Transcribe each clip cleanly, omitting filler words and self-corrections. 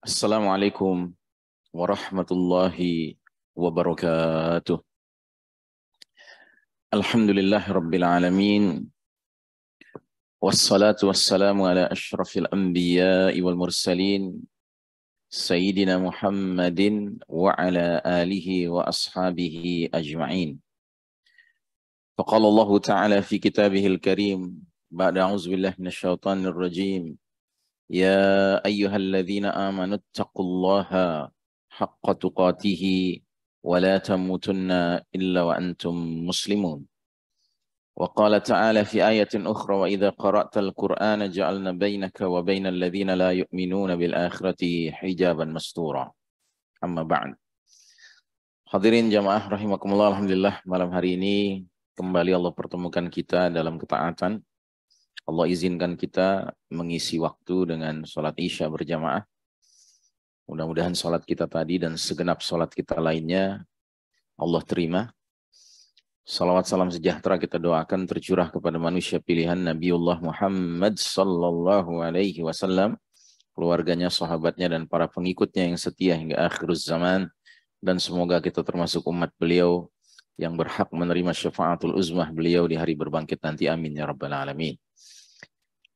Assalamualaikum warahmatullahi wabarakatuh. Alhamdulillah rabbil alamin. Wassalatu wassalamu ala ashrafil anbiya'i wal mursalin. Sayyidina Muhammadin wa ala alihi wa ashabihi ajma'in. Faqala Allah Ta'ala fi kitabihil karim. Ba'da a'udzubillahi minasyaitonir rajim. Ya ayyuhalladzina amanu taqullaha haqqa tuqatihi wa la tamutunna illa wa antum muslimun. Wa qala ta'ala fi ayatin ukhra wa idza qara'tal qur'ana ja'alna bainaka wa bainal ladzina la yu'minuna bil akhirati hijaban mastura. Amma ba'd. Hadirin jamaah rahimakumullah, alhamdulillah malam hari ini kembali Allah pertemukan kita dalam ketaatan. Allah izinkan kita mengisi waktu dengan sholat isya berjamaah. Mudah-mudahan sholat kita tadi dan segenap sholat kita lainnya Allah terima. Salawat salam sejahtera kita doakan tercurah kepada manusia pilihan Nabiullah Muhammad sallallahu alaihi wasallam, keluarganya, sahabatnya, dan para pengikutnya yang setia hingga akhir zaman. Dan semoga kita termasuk umat beliau yang berhak menerima syafaatul uzmah beliau di hari berbangkit nanti. Amin ya rabbal alamin.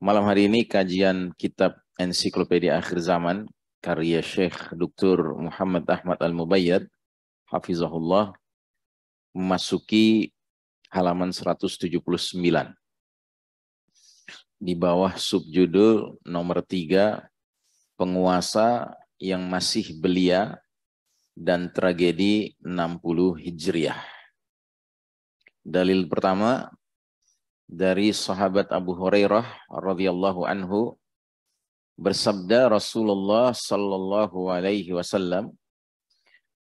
Malam hari ini kajian kitab Ensiklopedia Akhir Zaman karya Syekh Dr. Muhammad Ahmad Al-Mubayyad hafizahullah memasuki halaman 179 di bawah subjudul nomor 3, penguasa yang masih belia dan tragedi 60 Hijriah. Dalil pertama dari sahabat Abu Hurairah radhiyallahu anhu, bersabda Rasulullah sallallahu alaihi wasallam,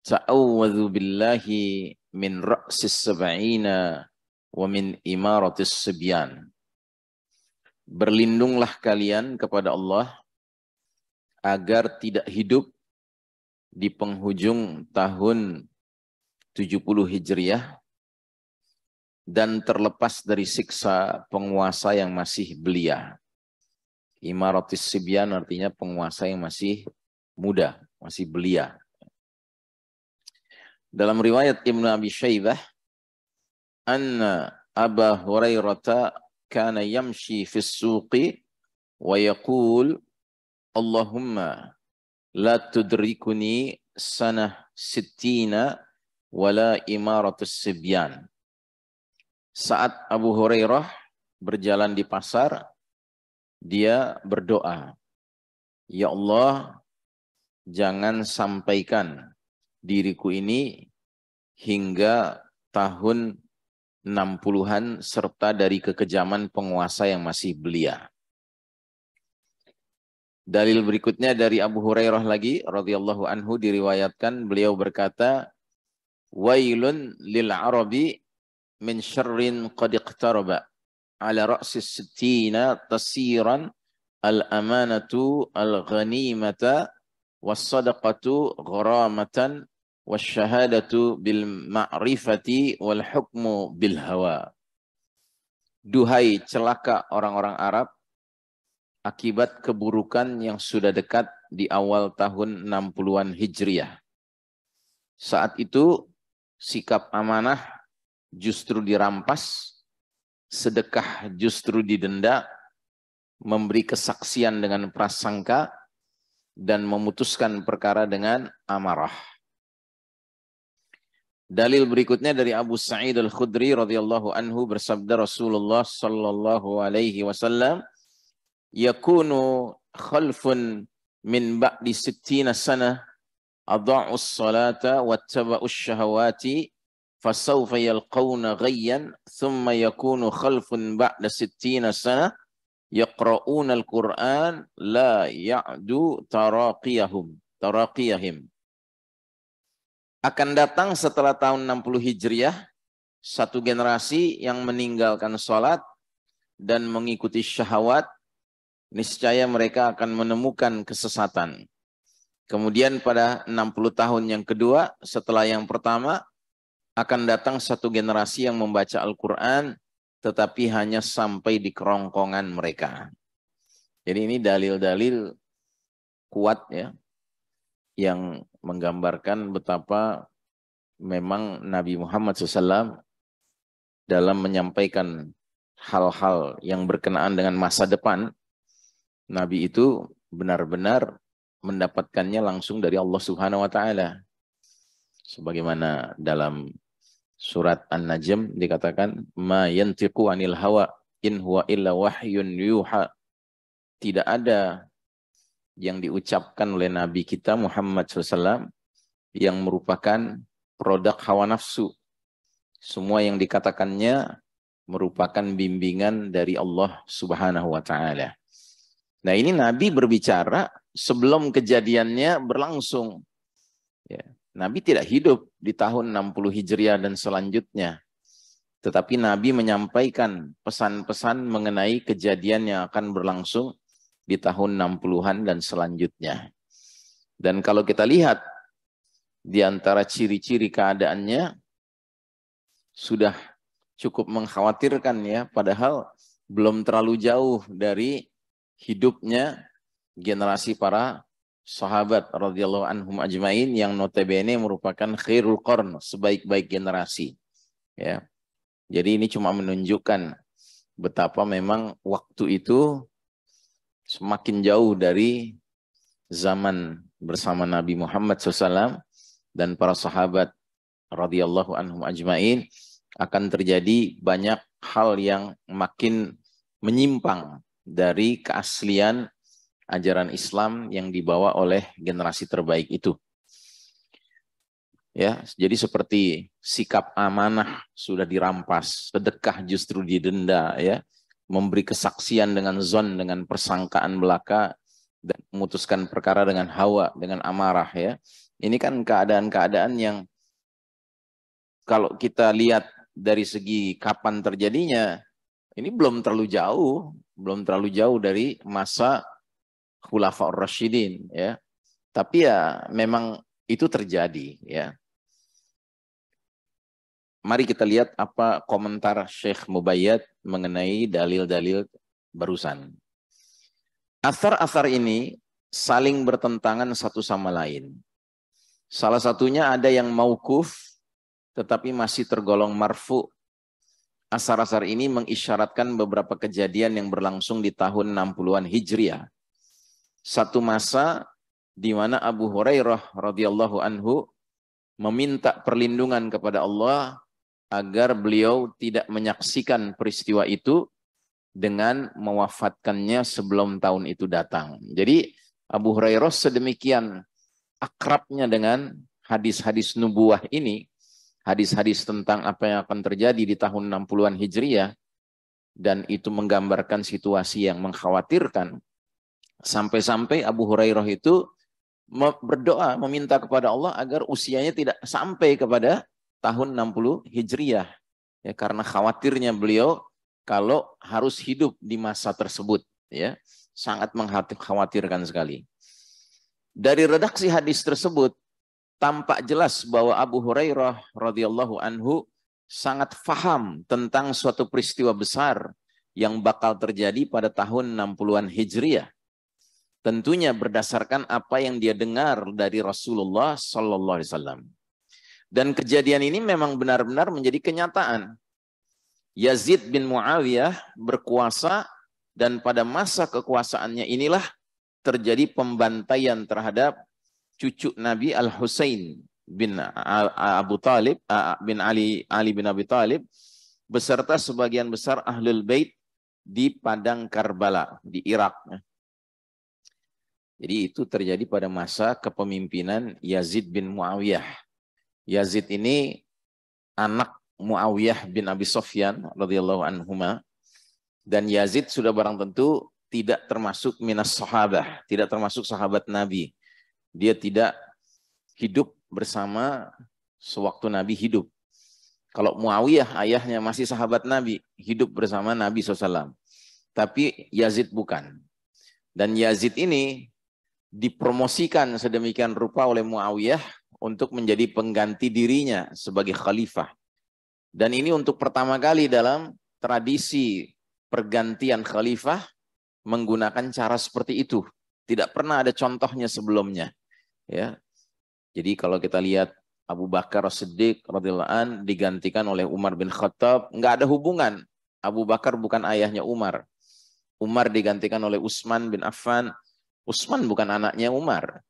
ta'awwadzu billahi min ra'sis sab'ina wa min imaratis sibyan. Berlindunglah kalian kepada Allah agar tidak hidup di penghujung tahun 70 Hijriah dan terlepas dari siksa penguasa yang masih belia. Imaratis sibyan artinya penguasa yang masih muda, masih belia. Dalam riwayat Ibnu Abi Syaibah, anna Aba Hurairah kana yamshi fis suqi wa yaqul Allahumma la tudrikuni sanah sittina wala imaratus sibyan. Saat Abu Hurairah berjalan di pasar, dia berdoa, ya Allah, jangan sampaikan diriku ini hingga tahun 60-an serta dari kekejaman penguasa yang masih belia. Dalil berikutnya dari Abu Hurairah lagi radhiyallahu anhu, diriwayatkan beliau berkata, wailun lil arabi min syarrin qad iqtaraba ala ra'sis sittina tasiran al-amanatu al-ghanimata was-sadaqatu gharamatan wasyahadatu bil ma'rifati wal hukmu bil hawa. Duhai celaka orang-orang Arab akibat keburukan yang sudah dekat di awal tahun 60-an Hijriah. Saat itu sikap amanah justru dirampas, sedekah justru didenda, memberi kesaksian dengan prasangka, dan memutuskan perkara dengan amarah. Dalil berikutnya dari Abu Sa'id Al-Khudri radhiyallahu anhu, bersabda Rasulullah sallallahu alaihi wasallam, yakunu khalfun min ba'di sittina sana adha'us salata wattaba'us syahawati fasawfa yalqawna ghayyan thumma yakunu khalfun ba'da sittina sana yaqra'una al-Qur'an la ya'du taraqiyahum. Akan datang setelah tahun 60 Hijriah satu generasi yang meninggalkan sholat dan mengikuti syahwat, niscaya mereka akan menemukan kesesatan. Kemudian pada 60 tahun yang kedua setelah yang pertama, akan datang satu generasi yang membaca Al-Quran tetapi hanya sampai di kerongkongan mereka. Jadi ini dalil-dalil kuat ya, yang menggambarkan betapa memang Nabi Muhammad SAW dalam menyampaikan hal-hal yang berkenaan dengan masa depan, Nabi itu benar-benar mendapatkannya langsung dari Allah Subhanahu wa taala. Sebagaimana dalam surat An-Najm dikatakan, ma yantiqu anil hawa in huwa illa wahyun yuha. Tidak ada yang diucapkan oleh Nabi kita Muhammad SAW yang merupakan produk hawa nafsu. Semua yang dikatakannya merupakan bimbingan dari Allah Subhanahu wa taala. Nah, ini Nabi berbicara sebelum kejadiannya berlangsung. Ya. Nabi tidak hidup di tahun 60 Hijriah dan selanjutnya. Tetapi Nabi menyampaikan pesan-pesan mengenai kejadian yang akan berlangsung di tahun 60-an dan selanjutnya. Dan kalau kita lihat di antara ciri-ciri keadaannya sudah cukup mengkhawatirkan ya, padahal belum terlalu jauh dari hidupnya generasi para sahabat radhiyallahu anhum ajmain yang notabene merupakan khairul qarn, sebaik-baik generasi. Ya. Jadi ini cuma menunjukkan betapa memang waktu itu semakin jauh dari zaman bersama Nabi Muhammad SAW dan para sahabat radhiyallahu anhum ajmain akan terjadi banyak hal yang makin menyimpang dari keaslian ajaran Islam yang dibawa oleh generasi terbaik itu. Ya, jadi seperti sikap amanah sudah dirampas, sedekah justru didenda, ya, memberi kesaksian dengan zon, dengan persangkaan belaka, dan memutuskan perkara dengan hawa, dengan amarah, ya. Ini kan keadaan-keadaan yang kalau kita lihat dari segi kapan terjadinya, ini belum terlalu jauh dari masa Khulafaur Rasyidin, ya. Tapi ya memang itu terjadi, ya. Mari kita lihat apa komentar Syekh Mubayyad mengenai dalil-dalil barusan. Asar-asar ini saling bertentangan satu sama lain. Salah satunya ada yang mauquf tetapi masih tergolong marfu. Asar-asar ini mengisyaratkan beberapa kejadian yang berlangsung di tahun 60-an Hijriah. Satu masa di mana Abu Hurairah radhiyallahu anhu meminta perlindungan kepada Allah agar beliau tidak menyaksikan peristiwa itu dengan mewafatkannya sebelum tahun itu datang. Jadi Abu Hurairah sedemikian akrabnya dengan hadis-hadis nubuah ini, hadis-hadis tentang apa yang akan terjadi di tahun 60-an Hijriah, dan itu menggambarkan situasi yang mengkhawatirkan, sampai-sampai Abu Hurairah itu berdoa meminta kepada Allah agar usianya tidak sampai kepada tahun 60 Hijriah. Ya, karena khawatirnya beliau kalau harus hidup di masa tersebut, ya, sangat mengkhawatirkan sekali. Dari redaksi hadis tersebut tampak jelas bahwa Abu Hurairah radhiyallahu anhu sangat faham tentang suatu peristiwa besar yang bakal terjadi pada tahun 60-an Hijriah. Tentunya berdasarkan apa yang dia dengar dari Rasulullah sallallahu alaihi wasallam. Dan kejadian ini memang benar-benar menjadi kenyataan. Yazid bin Muawiyah berkuasa dan pada masa kekuasaannya inilah terjadi pembantaian terhadap cucu Nabi Al-Husain bin Abu Talib, bin Ali bin Abi Talib, beserta sebagian besar Ahlul Bait di Padang Karbala, di Irak. Jadi itu terjadi pada masa kepemimpinan Yazid bin Muawiyah. Yazid ini anak Muawiyah bin Abi Sufyan radhiyallahu anhuma, dan Yazid sudah barang tentu tidak termasuk minas sahabah, tidak termasuk sahabat Nabi. Dia tidak hidup bersama sewaktu Nabi hidup. Kalau Muawiyah ayahnya masih sahabat Nabi, hidup bersama Nabi SAW. Tapi Yazid bukan. Dan Yazid ini dipromosikan sedemikian rupa oleh Muawiyah untuk menjadi pengganti dirinya sebagai khalifah. Dan ini untuk pertama kali dalam tradisi pergantian khalifah menggunakan cara seperti itu. Tidak pernah ada contohnya sebelumnya. Ya. Jadi kalau kita lihat Abu Bakar As-Siddiq radhiyallahu an digantikan oleh Umar bin Khattab, nggak ada hubungan. Abu Bakar bukan ayahnya Umar. Umar digantikan oleh Utsman bin Affan. Utsman bukan anaknya Umar.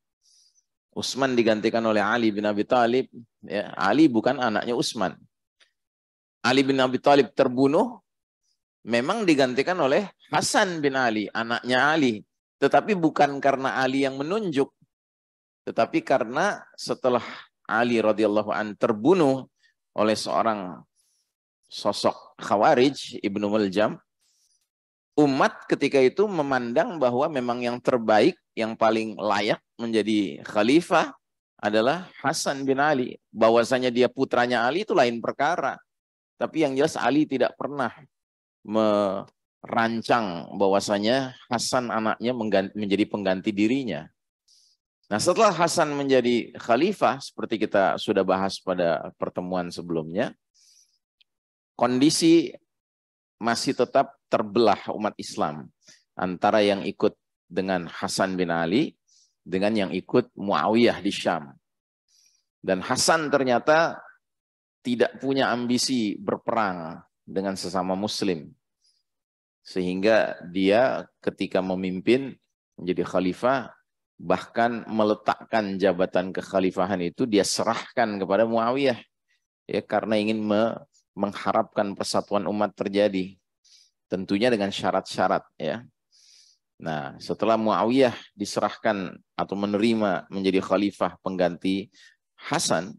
Utsman digantikan oleh Ali bin Abi Thalib. Ya, Ali bukan anaknya Utsman. Ali bin Abi Thalib terbunuh, memang digantikan oleh Hasan bin Ali, anaknya Ali. Tetapi bukan karena Ali yang menunjuk. Tetapi karena setelah Ali radhiyallahu an terbunuh oleh seorang sosok Khawarij, Ibnu Muljam, umat ketika itu memandang bahwa memang yang terbaik, yang paling layak menjadi khalifah adalah Hasan bin Ali. Bahwasanya dia putranya Ali itu lain perkara. Tapi yang jelas Ali tidak pernah merancang bahwasanya Hasan anaknya menjadi pengganti dirinya. Nah, setelah Hasan menjadi khalifah, seperti kita sudah bahas pada pertemuan sebelumnya, kondisi masih tetap terbelah umat Islam antara yang ikut dengan Hasan bin Ali dengan yang ikut Muawiyah di Syam. Dan Hasan ternyata tidak punya ambisi berperang dengan sesama muslim. Sehingga dia ketika memimpin menjadi khalifah, bahkan meletakkan jabatan kekhalifahan itu dia serahkan kepada Muawiyah, ya, karena ingin mengharapkan persatuan umat terjadi, tentunya dengan syarat-syarat, ya. Nah, setelah Muawiyah diserahkan atau menerima menjadi khalifah pengganti Hasan,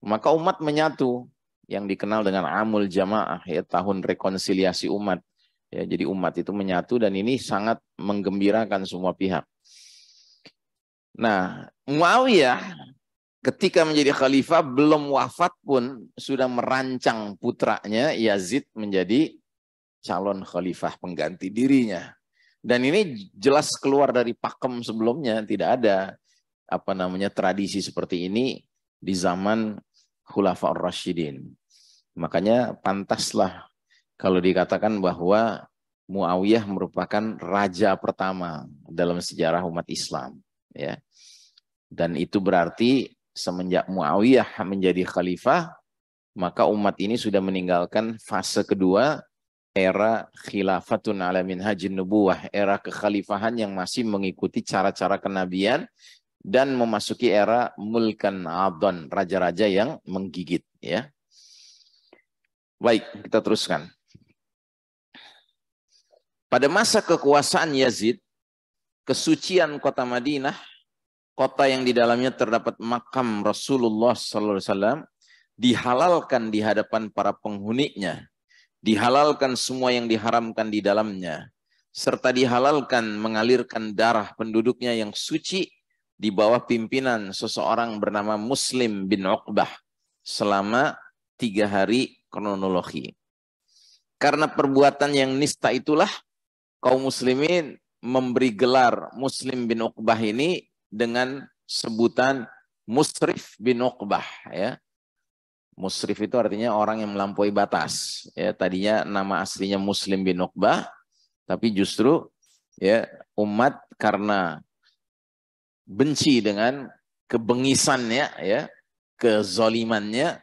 maka umat menyatu yang dikenal dengan Amul Jamaah, ya, tahun rekonsiliasi umat. Ya, jadi umat itu menyatu dan ini sangat menggembirakan semua pihak. Nah, Muawiyah ketika menjadi khalifah belum wafat pun sudah merancang putranya Yazid menjadi calon khalifah pengganti dirinya. Dan ini jelas keluar dari pakem sebelumnya, tidak ada tradisi seperti ini di zaman Khulafaur Rasyidin. Makanya pantaslah kalau dikatakan bahwa Muawiyah merupakan raja pertama dalam sejarah umat Islam, ya. Dan itu berarti semenjak Muawiyah menjadi khalifah, maka umat ini sudah meninggalkan fase kedua, era khilafatun ala minhajin nubuwah, era kekhalifahan yang masih mengikuti cara-cara kenabian dan memasuki era mulkan adon, raja-raja yang menggigit, ya. Baik, kita teruskan. Pada masa kekuasaan Yazid, kesucian kota Madinah, kota yang di dalamnya terdapat makam Rasulullah SAW, dihalalkan di hadapan para penghuninya, dihalalkan semua yang diharamkan di dalamnya, serta dihalalkan mengalirkan darah penduduknya yang suci di bawah pimpinan seseorang bernama Muslim bin Uqbah selama 3 hari kronologi. Karena perbuatan yang nista itulah kaum muslimin memberi gelar Muslim bin Uqbah ini dengan sebutan Musrif bin Uqbah, ya. Musrif itu artinya orang yang melampaui batas, ya. Tadinya nama aslinya Muslim bin Uqbah, tapi justru, ya, umat karena benci dengan kebengisannya, ya, kezalimannya,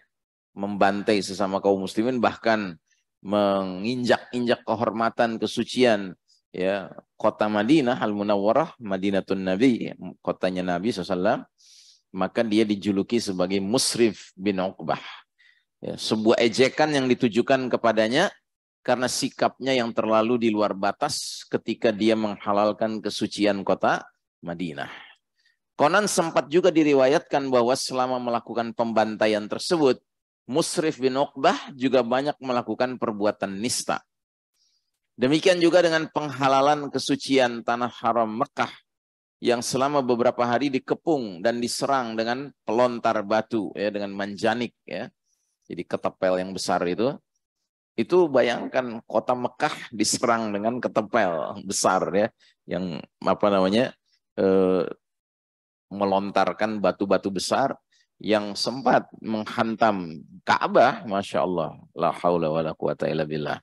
membantai sesama kaum muslimin, bahkan menginjak-injak kehormatan kesucian, ya, kota Madinah Al-Munawwarah, Madinatun Nabi, kotanya Nabi SAW, maka dia dijuluki sebagai Musrif bin Uqbah. Ya, sebuah ejekan yang ditujukan kepadanya karena sikapnya yang terlalu di luar batas ketika dia menghalalkan kesucian kota Madinah. Konon sempat juga diriwayatkan bahwa selama melakukan pembantaian tersebut, Musrif bin Uqbah juga banyak melakukan perbuatan nista. Demikian juga dengan penghalalan kesucian tanah haram Mekah yang selama beberapa hari dikepung dan diserang dengan pelontar batu, ya, dengan manjanik, ya. Jadi ketepel yang besar itu bayangkan kota Mekah diserang dengan ketepel besar, ya, yang melontarkan batu-batu besar yang sempat menghantam Ka'bah, Masya Allah, la haula wa la quwata illa billah.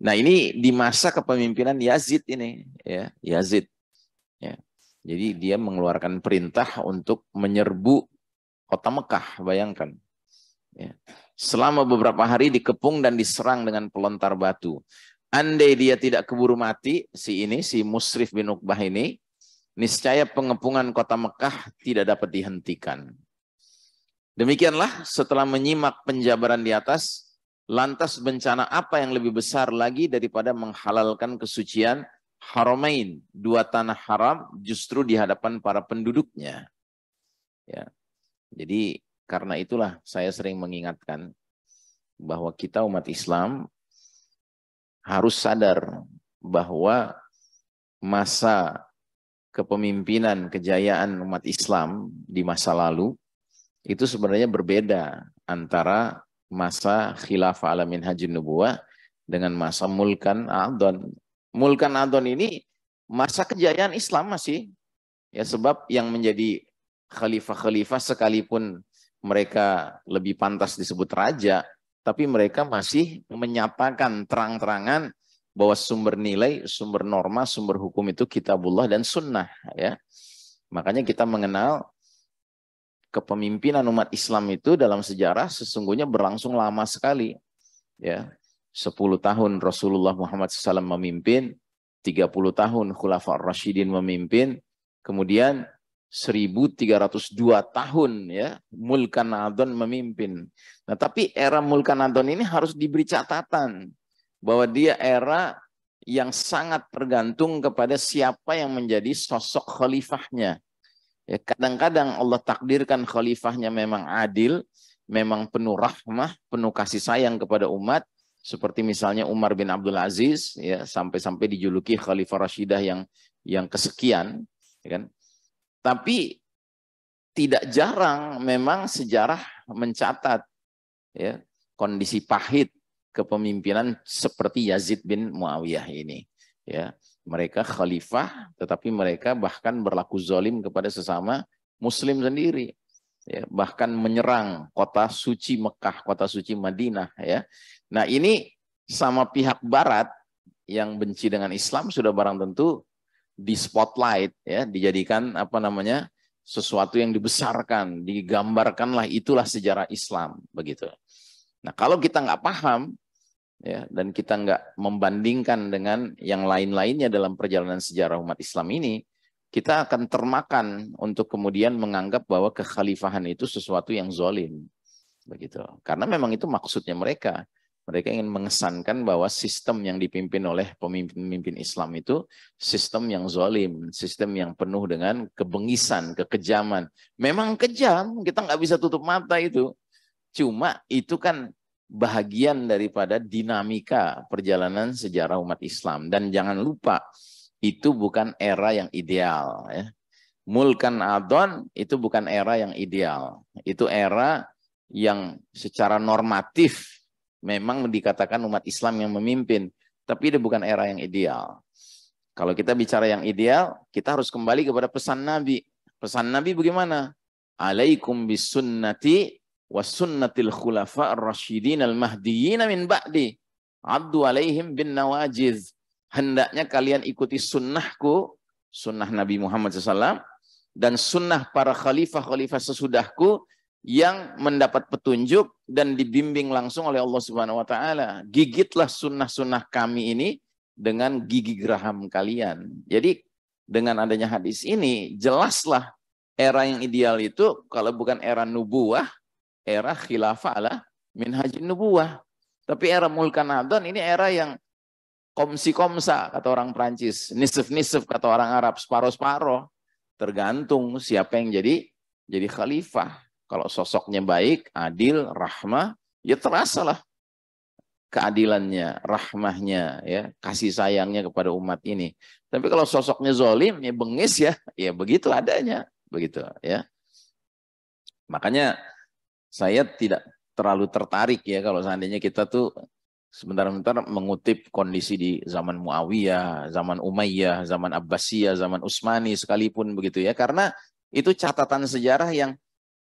Nah, ini di masa kepemimpinan Yazid ini, ya, Yazid, ya. Jadi dia mengeluarkan perintah untuk menyerbu kota Mekah, bayangkan. Ya. Selama beberapa hari dikepung dan diserang dengan pelontar batu. Andai dia tidak keburu mati, si Musrif bin Uqbah ini, niscaya pengepungan kota Mekah tidak dapat dihentikan. Demikianlah setelah menyimak penjabaran di atas, lantas bencana apa yang lebih besar lagi daripada menghalalkan kesucian Haramain, dua tanah haram justru di hadapan para penduduknya. Ya. Jadi karena itulah saya sering mengingatkan bahwa kita umat Islam harus sadar bahwa masa kepemimpinan kejayaan umat Islam di masa lalu itu sebenarnya berbeda antara masa khilafah ala minhajin nubuwah dengan masa mulkan adon. Mulkan adon ini masa kejayaan Islam masih, ya, sebab yang menjadi khalifah-khalifah sekalipun mereka lebih pantas disebut raja, tapi mereka masih menyatakan terang-terangan bahwa sumber nilai, sumber norma, sumber hukum itu kitabullah dan sunnah, ya. Makanya kita mengenal kepemimpinan umat Islam itu dalam sejarah sesungguhnya berlangsung lama sekali, ya. 10 tahun Rasulullah Muhammad SAW memimpin, 30 tahun Khulafa ar-Rasyidin memimpin, kemudian 1302 tahun, ya, Mulkan Adon memimpin. Nah, tapi era Mulkan Adon ini harus diberi catatan bahwa dia era yang sangat tergantung kepada siapa yang menjadi sosok khalifahnya. Ya, kadang-kadang Allah takdirkan khalifahnya memang adil, memang penuh rahmah, penuh kasih sayang kepada umat, seperti misalnya Umar bin Abdul Aziz, ya, sampai-sampai dijuluki Khalifah Rashidah yang kesekian, ya kan? Tapi tidak jarang memang sejarah mencatat, ya, kondisi pahit kepemimpinan seperti Yazid bin Muawiyah ini, ya. Mereka khalifah, tetapi mereka bahkan berlaku zalim kepada sesama Muslim sendiri. Ya, bahkan menyerang kota suci Mekah, kota suci Madinah. Ya. Nah, ini sama pihak Barat yang benci dengan Islam sudah barang tentu di spotlight, ya, dijadikan sesuatu yang dibesarkan, digambarkanlah itulah sejarah Islam, begitu. Nah, kalau kita nggak paham, ya, dan kita nggak membandingkan dengan yang lain-lainnya dalam perjalanan sejarah umat Islam ini, kita akan termakan untuk kemudian menganggap bahwa kekhalifahan itu sesuatu yang zalim, begitu. Karena memang itu maksudnya mereka. Mereka ingin mengesankan bahwa sistem yang dipimpin oleh pemimpin-pemimpin Islam itu sistem yang zalim, sistem yang penuh dengan kebengisan, kekejaman. Memang kejam, kita nggak bisa tutup mata itu. Cuma itu kan bahagian daripada dinamika perjalanan sejarah umat Islam. Dan jangan lupa, itu bukan era yang ideal. Ya. Mulkan Adon itu bukan era yang ideal. Itu era yang secara normatif memang dikatakan umat Islam yang memimpin. Tapi itu bukan era yang ideal. Kalau kita bicara yang ideal, kita harus kembali kepada pesan Nabi. Pesan Nabi bagaimana? Alaikum bisunnati wa sunnatil khulafa ar-rasyidin al-mahdiyyin min ba'di addu alaihim bin nawajiz. Hendaknya kalian ikuti sunnahku, sunnah Nabi Muhammad SAW, dan sunnah para khalifah-khalifah sesudahku yang mendapat petunjuk dan dibimbing langsung oleh Allah Subhanahu wa taala. Gigitlah sunnah-sunnah kami ini dengan gigi geraham kalian. Jadi dengan adanya hadis ini jelaslah era yang ideal itu kalau bukan era nubuwah, era khilafah ala minhajin nubuwah. Tapi era Mulkan Adon ini era yang komsi-komsa kata orang Prancis, nisf-nisf kata orang Arab, separuh-separuh. Tergantung siapa yang jadi khalifah. Kalau sosoknya baik, adil, rahmah, ya terasalah keadilannya, rahmahnya, ya, kasih sayangnya kepada umat ini. Tapi kalau sosoknya zalim, ya bengis, ya begitu adanya, begitu, ya. Makanya saya tidak terlalu tertarik, ya, kalau seandainya kita tuh sebentar-bentar mengutip kondisi di zaman Muawiyah, zaman Umayyah, zaman Abbasiyah, zaman Utsmani sekalipun, begitu, ya, karena itu catatan sejarah yang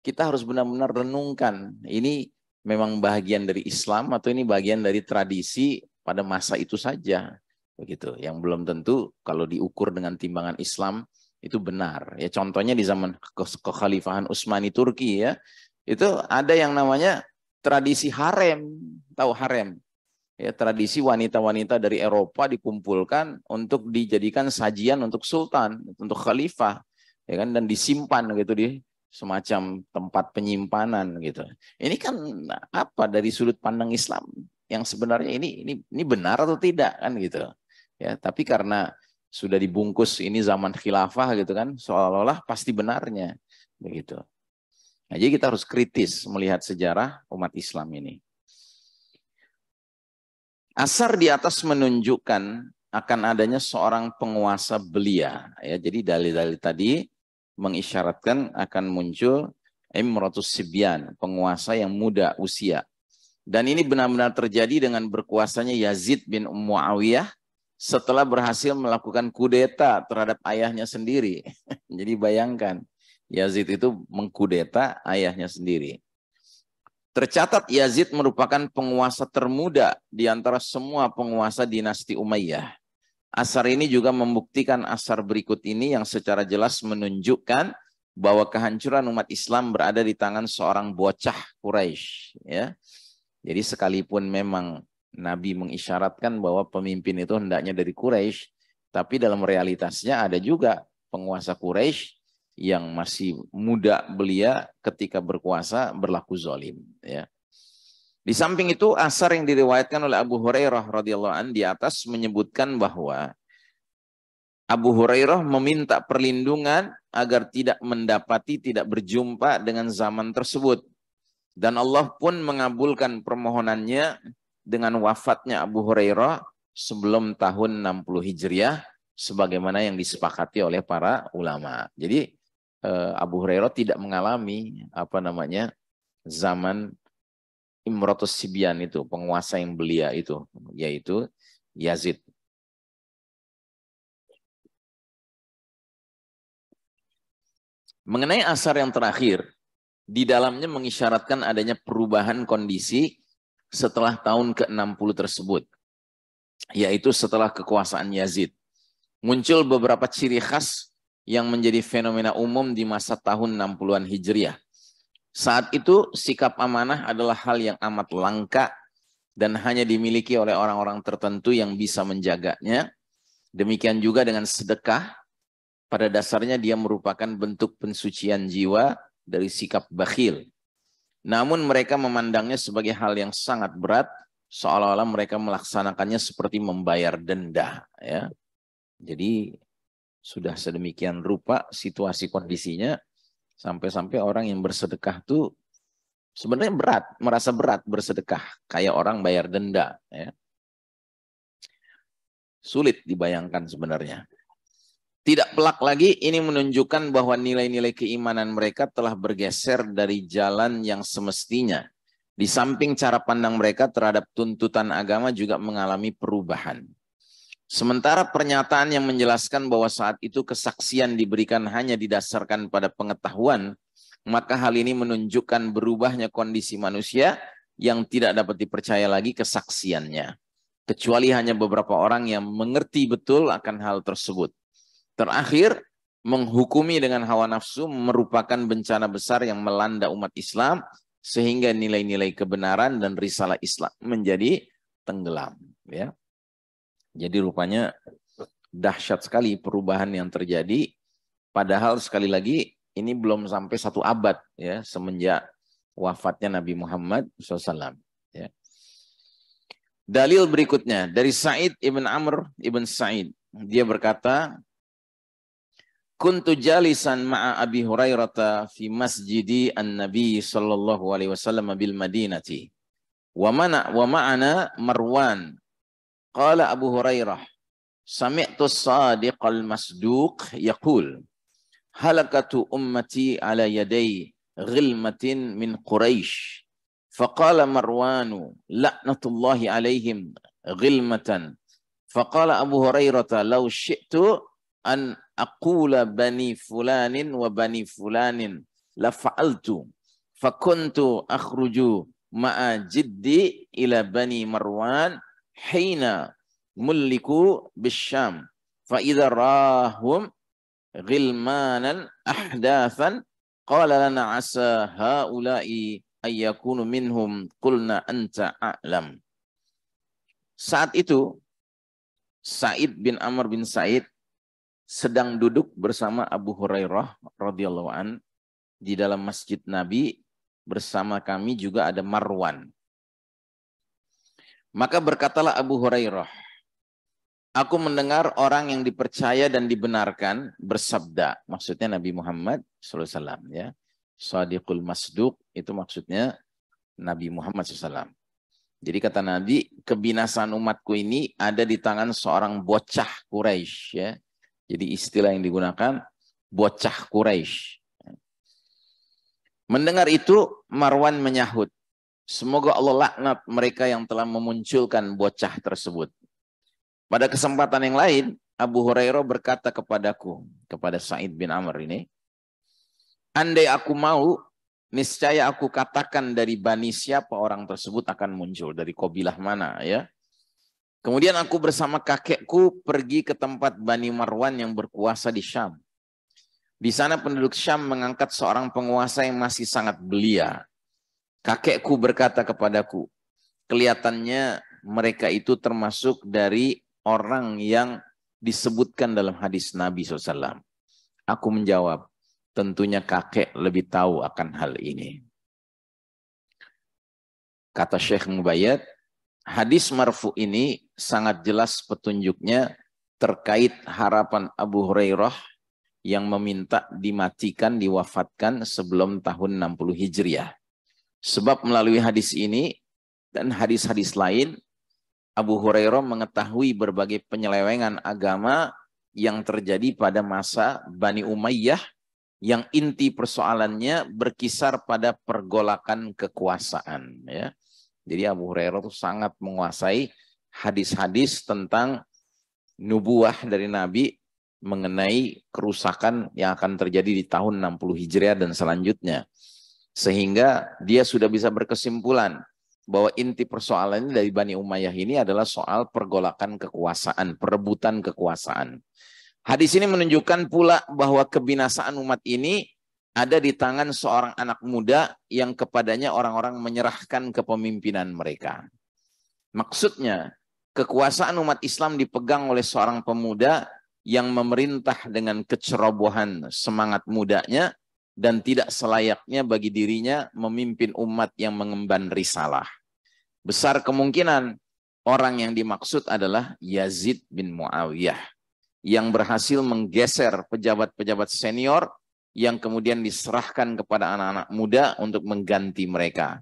kita harus benar-benar renungkan. Ini memang bagian dari Islam atau ini bagian dari tradisi pada masa itu saja, begitu. Yang belum tentu kalau diukur dengan timbangan Islam itu benar. Ya contohnya di zaman kekhalifahan Utsmani Turki ya, itu ada yang namanya tradisi harem, tahu harem? Ya, tradisi wanita-wanita dari Eropa dikumpulkan untuk dijadikan sajian untuk sultan, untuk khalifah, ya kan, dan disimpan gitu di semacam tempat penyimpanan gitu. Ini kan apa dari sudut pandang Islam yang sebenarnya ini benar atau tidak kan gitu. Ya, tapi karena sudah dibungkus ini zaman khilafah gitu kan, seolah-olah pasti benarnya begitu. Nah, jadi kita harus kritis melihat sejarah umat Islam ini. Asar di atas menunjukkan akan adanya seorang penguasa belia. Ya, jadi dalil-dalil tadi mengisyaratkan akan muncul Imratus Sibyan, penguasa yang muda usia. Dan ini benar-benar terjadi dengan berkuasanya Yazid bin Muawiyah setelah berhasil melakukan kudeta terhadap ayahnya sendiri. Jadi bayangkan, Yazid itu mengkudeta ayahnya sendiri. Tercatat Yazid merupakan penguasa termuda di antara semua penguasa dinasti Umayyah. Asar ini juga membuktikan asar berikut ini yang secara jelas menunjukkan bahwa kehancuran umat Islam berada di tangan seorang bocah Quraisy. Ya. Jadi sekalipun memang Nabi mengisyaratkan bahwa pemimpin itu hendaknya dari Quraisy, tapi dalam realitasnya ada juga penguasa Quraisy yang masih muda belia ketika berkuasa berlaku zalim. Ya. Di samping itu asar yang diriwayatkan oleh Abu Hurairah radhiyallahu an di atas menyebutkan bahwa Abu Hurairah meminta perlindungan agar tidak mendapati, tidak berjumpa dengan zaman tersebut. Dan Allah pun mengabulkan permohonannya dengan wafatnya Abu Hurairah sebelum tahun 60 Hijriah sebagaimana yang disepakati oleh para ulama. Jadi Abu Hurairah tidak mengalami zaman Imratus Sibyan itu, penguasa yang belia itu, yaitu Yazid. Mengenai asar yang terakhir, di dalamnya mengisyaratkan adanya perubahan kondisi setelah tahun ke-60 tersebut, yaitu setelah kekuasaan Yazid. Muncul beberapa ciri khas yang menjadi fenomena umum di masa tahun 60-an Hijriah. Saat itu sikap amanah adalah hal yang amat langka dan hanya dimiliki oleh orang-orang tertentu yang bisa menjaganya. Demikian juga dengan sedekah, pada dasarnya dia merupakan bentuk pensucian jiwa dari sikap bakhil. Namun mereka memandangnya sebagai hal yang sangat berat, seolah-olah mereka melaksanakannya seperti membayar denda. Ya. Jadi sudah sedemikian rupa situasi kondisinya, sampai-sampai orang yang bersedekah tuh sebenarnya berat, merasa berat bersedekah, kayak orang bayar denda. Ya. Sulit dibayangkan sebenarnya. Tidak pelak lagi, ini menunjukkan bahwa nilai-nilai keimanan mereka telah bergeser dari jalan yang semestinya. Di samping cara pandang mereka terhadap tuntutan agama juga mengalami perubahan. Sementara pernyataan yang menjelaskan bahwa saat itu kesaksian diberikan hanya didasarkan pada pengetahuan, maka hal ini menunjukkan berubahnya kondisi manusia yang tidak dapat dipercaya lagi kesaksiannya. Kecuali hanya beberapa orang yang mengerti betul akan hal tersebut. Terakhir, menghukumi dengan hawa nafsu merupakan bencana besar yang melanda umat Islam, sehingga nilai-nilai kebenaran dan risalah Islam menjadi tenggelam. Ya. Jadi rupanya dahsyat sekali perubahan yang terjadi, padahal sekali lagi ini belum sampai 1 abad ya semenjak wafatnya Nabi Muhammad SAW. Ya. Dalil berikutnya dari Sa'id ibn Amr ibn Sa'id, dia berkata, kuntu jalisan ma'a Abi Hurairah fi masjidi an-Nabi sallallahu alaihi wasallam bil Madinati wa ma'ana Marwan. Qala Abu Hurairah, sami'tu as-sadiqal masduq yaqul, halakatu ummati ala yaday ghilmatin min Quraisy. Faqala Marwanu, la'natullahi alaihim ghilmatan. Faqala Abu Hurairah, law syi'tu an aqula bani fulanin wa bani fulanin la fa'altu. Fakuntu akhruju ma'a jiddi ila bani Marwan hina mulliku bisyam fa idza rahum ghilmanan ahdathan qala lana asa haula'i ayyakunu minhum qulna anta a'lam. Saat itu Sa'id bin Amr bin Sa'id sedang duduk bersama Abu Hurairah radhiyallahu an di dalam masjid Nabi, bersama kami juga ada Marwan. Maka berkatalah Abu Hurairah, aku mendengar orang yang dipercaya dan dibenarkan bersabda, maksudnya Nabi Muhammad SAW, ya. Shadiqul Masduq itu maksudnya Nabi Muhammad SAW. Jadi kata Nabi, kebinasaan umatku ini ada di tangan seorang bocah Quraisy, ya. Jadi istilah yang digunakan bocah Quraisy. Mendengar itu Marwan menyahut, semoga Allah laknat mereka yang telah memunculkan bocah tersebut. Pada kesempatan yang lain, Abu Hurairah berkata kepadaku, kepada Sa'id bin Amr ini, andai aku mau, niscaya aku katakan dari bani siapa orang tersebut akan muncul, dari kabilah mana, ya. Kemudian aku bersama kakekku pergi ke tempat Bani Marwan yang berkuasa di Syam. Di sana penduduk Syam mengangkat seorang penguasa yang masih sangat belia. Kakekku berkata kepadaku, kelihatannya mereka itu termasuk dari orang yang disebutkan dalam hadis Nabi SAW. Aku menjawab, tentunya kakek lebih tahu akan hal ini. Kata Syekh Mubayyad, hadis marfu ini sangat jelas petunjuknya terkait harapan Abu Hurairah yang meminta dimatikan, diwafatkan sebelum tahun 60 Hijriah. Sebab melalui hadis ini dan hadis-hadis lain, Abu Hurairah mengetahui berbagai penyelewengan agama yang terjadi pada masa Bani Umayyah yang inti persoalannya berkisar pada pergolakan kekuasaan, ya. Jadi Abu Hurairah itu sangat menguasai hadis-hadis tentang nubuah dari Nabi mengenai kerusakan yang akan terjadi di tahun 60 Hijriah dan selanjutnya. Sehingga dia sudah bisa berkesimpulan bahwa inti persoalan dari Bani Umayyah ini adalah soal pergolakan kekuasaan, perebutan kekuasaan. Hadis ini menunjukkan pula bahwa kebinasaan umat ini ada di tangan seorang anak muda yang kepadanya orang-orang menyerahkan kepemimpinan mereka. Maksudnya, kekuasaan umat Islam dipegang oleh seorang pemuda yang memerintah dengan kecerobohan semangat mudanya dan tidak selayaknya bagi dirinya memimpin umat yang mengemban risalah. Besar kemungkinan orang yang dimaksud adalah Yazid bin Muawiyah yang berhasil menggeser pejabat-pejabat senior yang kemudian diserahkan kepada anak-anak muda untuk mengganti mereka.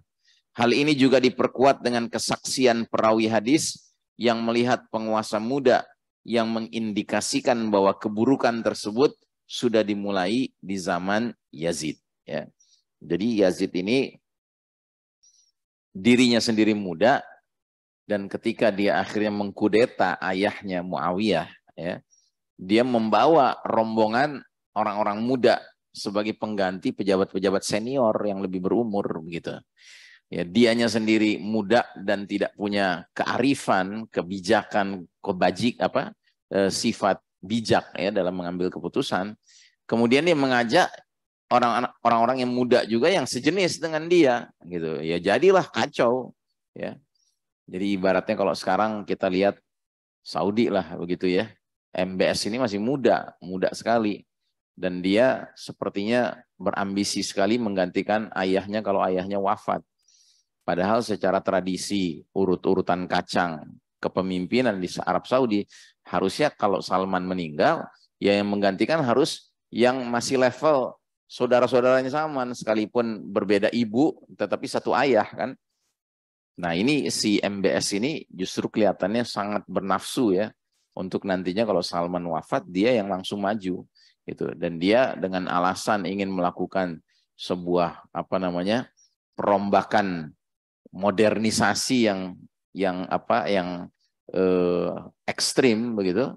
Hal ini juga diperkuat dengan kesaksian perawi hadis yang melihat penguasa muda yang mengindikasikan bahwa keburukan tersebut sudah dimulai di zaman Yazid. Ya. Jadi Yazid ini dirinya sendiri muda, dan ketika dia akhirnya mengkudeta ayahnya Muawiyah, ya, dia membawa rombongan orang-orang muda sebagai pengganti pejabat-pejabat senior yang lebih berumur begitu. Ya, dianya sendiri muda dan tidak punya kearifan, kebijakan, sifat bijak ya dalam mengambil keputusan. Kemudian dia mengajak orang-orang yang muda juga yang sejenis dengan dia gitu. Ya jadilah kacau ya. Jadi ibaratnya kalau sekarang kita lihat Saudi lah begitu ya. MBS ini masih muda sekali. Dan dia sepertinya berambisi sekali menggantikan ayahnya kalau ayahnya wafat. Padahal secara tradisi urut-urutan kacang kepemimpinan di Arab Saudi, harusnya kalau Salman meninggal, ya yang menggantikan harus yang masih level saudara-saudaranya Salman, sekalipun berbeda ibu, tetapi satu ayah kan. Nah ini si MBS ini justru kelihatannya sangat bernafsu ya, untuk nantinya kalau Salman wafat, dia yang langsung maju. Gitu. Dan dia dengan alasan ingin melakukan sebuah perombakan modernisasi yang ekstrim begitu,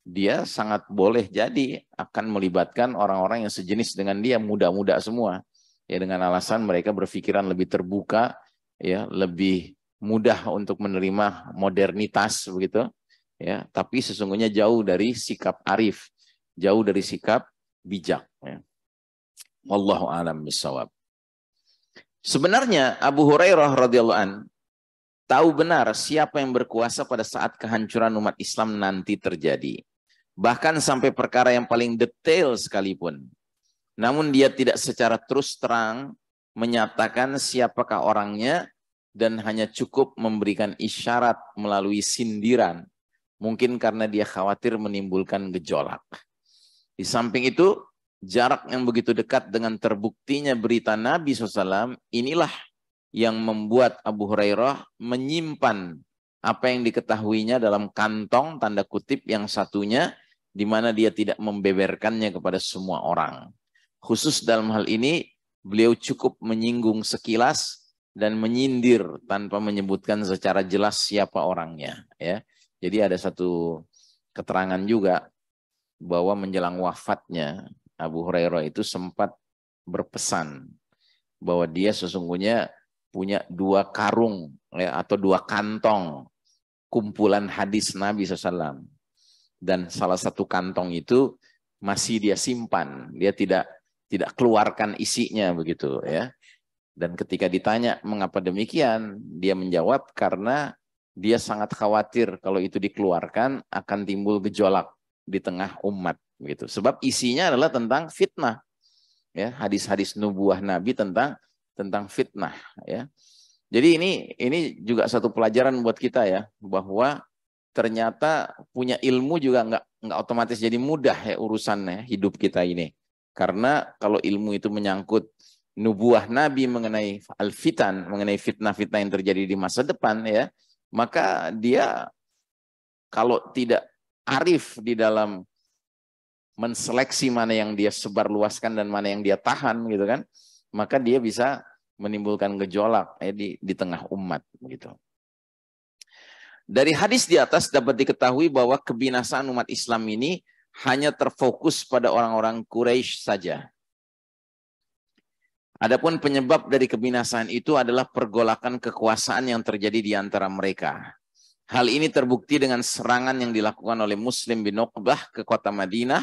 dia sangat boleh jadi akan melibatkan orang-orang yang sejenis dengan dia, muda-muda semua ya, dengan alasan mereka berpikiran lebih terbuka ya, lebih mudah untuk menerima modernitas begitu ya, tapi sesungguhnya jauh dari sikap arif jauh dari sikap bijak. Ya. Wallahu a'lam bishawab. Sebenarnya Abu Hurairah radhiyallahu an tahu benar siapa yang berkuasa pada saat kehancuran umat Islam nanti terjadi. Bahkan sampai perkara yang paling detail sekalipun. Namun dia tidak secara terus terang menyatakan siapakah orangnya dan hanya cukup memberikan isyarat melalui sindiran. Mungkin karena dia khawatir menimbulkan gejolak. Di samping itu, jarak yang begitu dekat dengan terbuktinya berita Nabi SAW, inilah yang membuat Abu Hurairah menyimpan apa yang diketahuinya dalam kantong tanda kutip yang satunya, di mana dia tidak membeberkannya kepada semua orang. Khusus dalam hal ini, beliau cukup menyinggung sekilas dan menyindir tanpa menyebutkan secara jelas siapa orangnya. Ya, jadi ada satu keterangan juga bahwa menjelang wafatnya Abu Hurairah itu sempat berpesan bahwa dia sesungguhnya punya 2 karung ya, atau 2 kantong kumpulan hadis Nabi SAW. Dan salah satu kantong itu masih dia simpan, dia tidak keluarkan isinya begitu ya. Dan ketika ditanya mengapa demikian, dia menjawab karena dia sangat khawatir kalau itu dikeluarkan akan timbul gejolak di tengah umat gitu. Sebab isinya adalah tentang fitnah. Ya, hadis-hadis nubuah Nabi tentang fitnah ya. Jadi ini juga satu pelajaran buat kita ya, bahwa ternyata punya ilmu juga nggak otomatis jadi mudah ya urusannya hidup kita ini. Karena kalau ilmu itu menyangkut nubuah Nabi mengenai al-fitan, mengenai fitnah-fitnah yang terjadi di masa depan ya, maka dia kalau tidak arif di dalam menseleksi mana yang dia sebarluaskan dan mana yang dia tahan gitu kan, maka dia bisa menimbulkan gejolak di tengah umat gitu. Dari hadis di atas dapat diketahui bahwa kebinasaan umat Islam ini hanya terfokus pada orang-orang Quraisy saja. Adapun penyebab dari kebinasaan itu adalah pergolakan kekuasaan yang terjadi di antara mereka. Hal ini terbukti dengan serangan yang dilakukan oleh Muslim bin Uqbah ke kota Madinah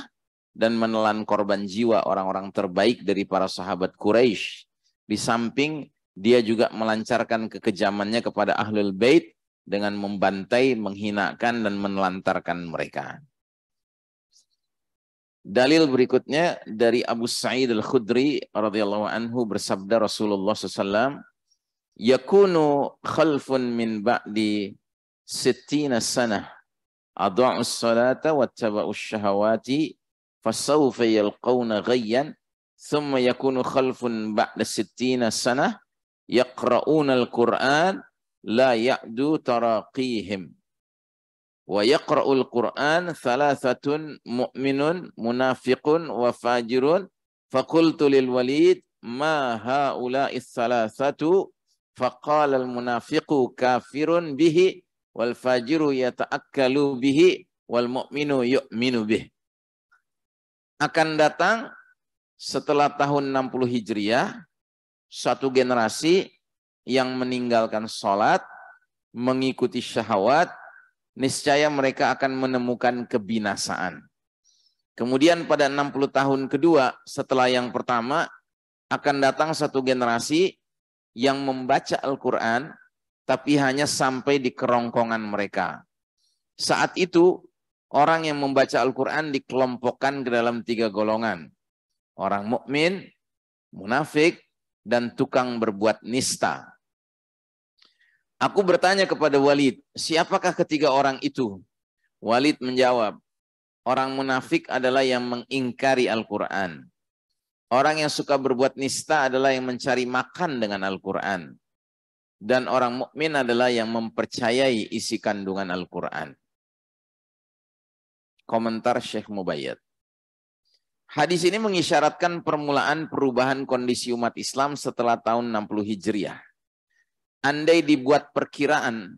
dan menelan korban jiwa orang-orang terbaik dari para sahabat Quraisy. Di samping dia juga melancarkan kekejamannya kepada Ahlul Bait dengan membantai, menghinakan, dan menelantarkan mereka. Dalil berikutnya dari Abu Sa'id Al-Khudri radhiyallahu anhu bersabda Rasulullah SAW, yakunu khalfun min ba'di 60 sanah adha'us salata wattaba'us syahawati fasawfa yalqawna ghayyan thumma yakunu khalfun ba'da 60 sanah yaqra'una al-Qur'an la ya'du taraqihim wa yaqra'ul Qur'an thalathatun mu'minun munafiqun wa fajirun faqultu lil Walid ma haula'i thalathatu faqala al munafiqu kafirun bihi wal fajiru yata'akkalu bihi wal mu'minu yu'minu bih. Akan datang setelah tahun 60 Hijriah satu generasi yang meninggalkan sholat, mengikuti syahwat, niscaya mereka akan menemukan kebinasaan. Kemudian pada 60 tahun kedua setelah yang pertama, akan datang satu generasi yang membaca Al-Quran, tapi hanya sampai di kerongkongan mereka. Saat itu, orang yang membaca Al-Quran dikelompokkan ke dalam 3 golongan. Orang mukmin, munafik, dan tukang berbuat nista. Aku bertanya kepada Walid, siapakah ketiga orang itu? Walid menjawab, orang munafik adalah yang mengingkari Al-Quran. Orang yang suka berbuat nista adalah yang mencari makan dengan Al-Quran. Dan orang mukmin adalah yang mempercayai isi kandungan Al-Quran. Komentar Syekh Mubayyad. Hadis ini mengisyaratkan permulaan perubahan kondisi umat Islam setelah tahun 60 Hijriah. Andai dibuat perkiraan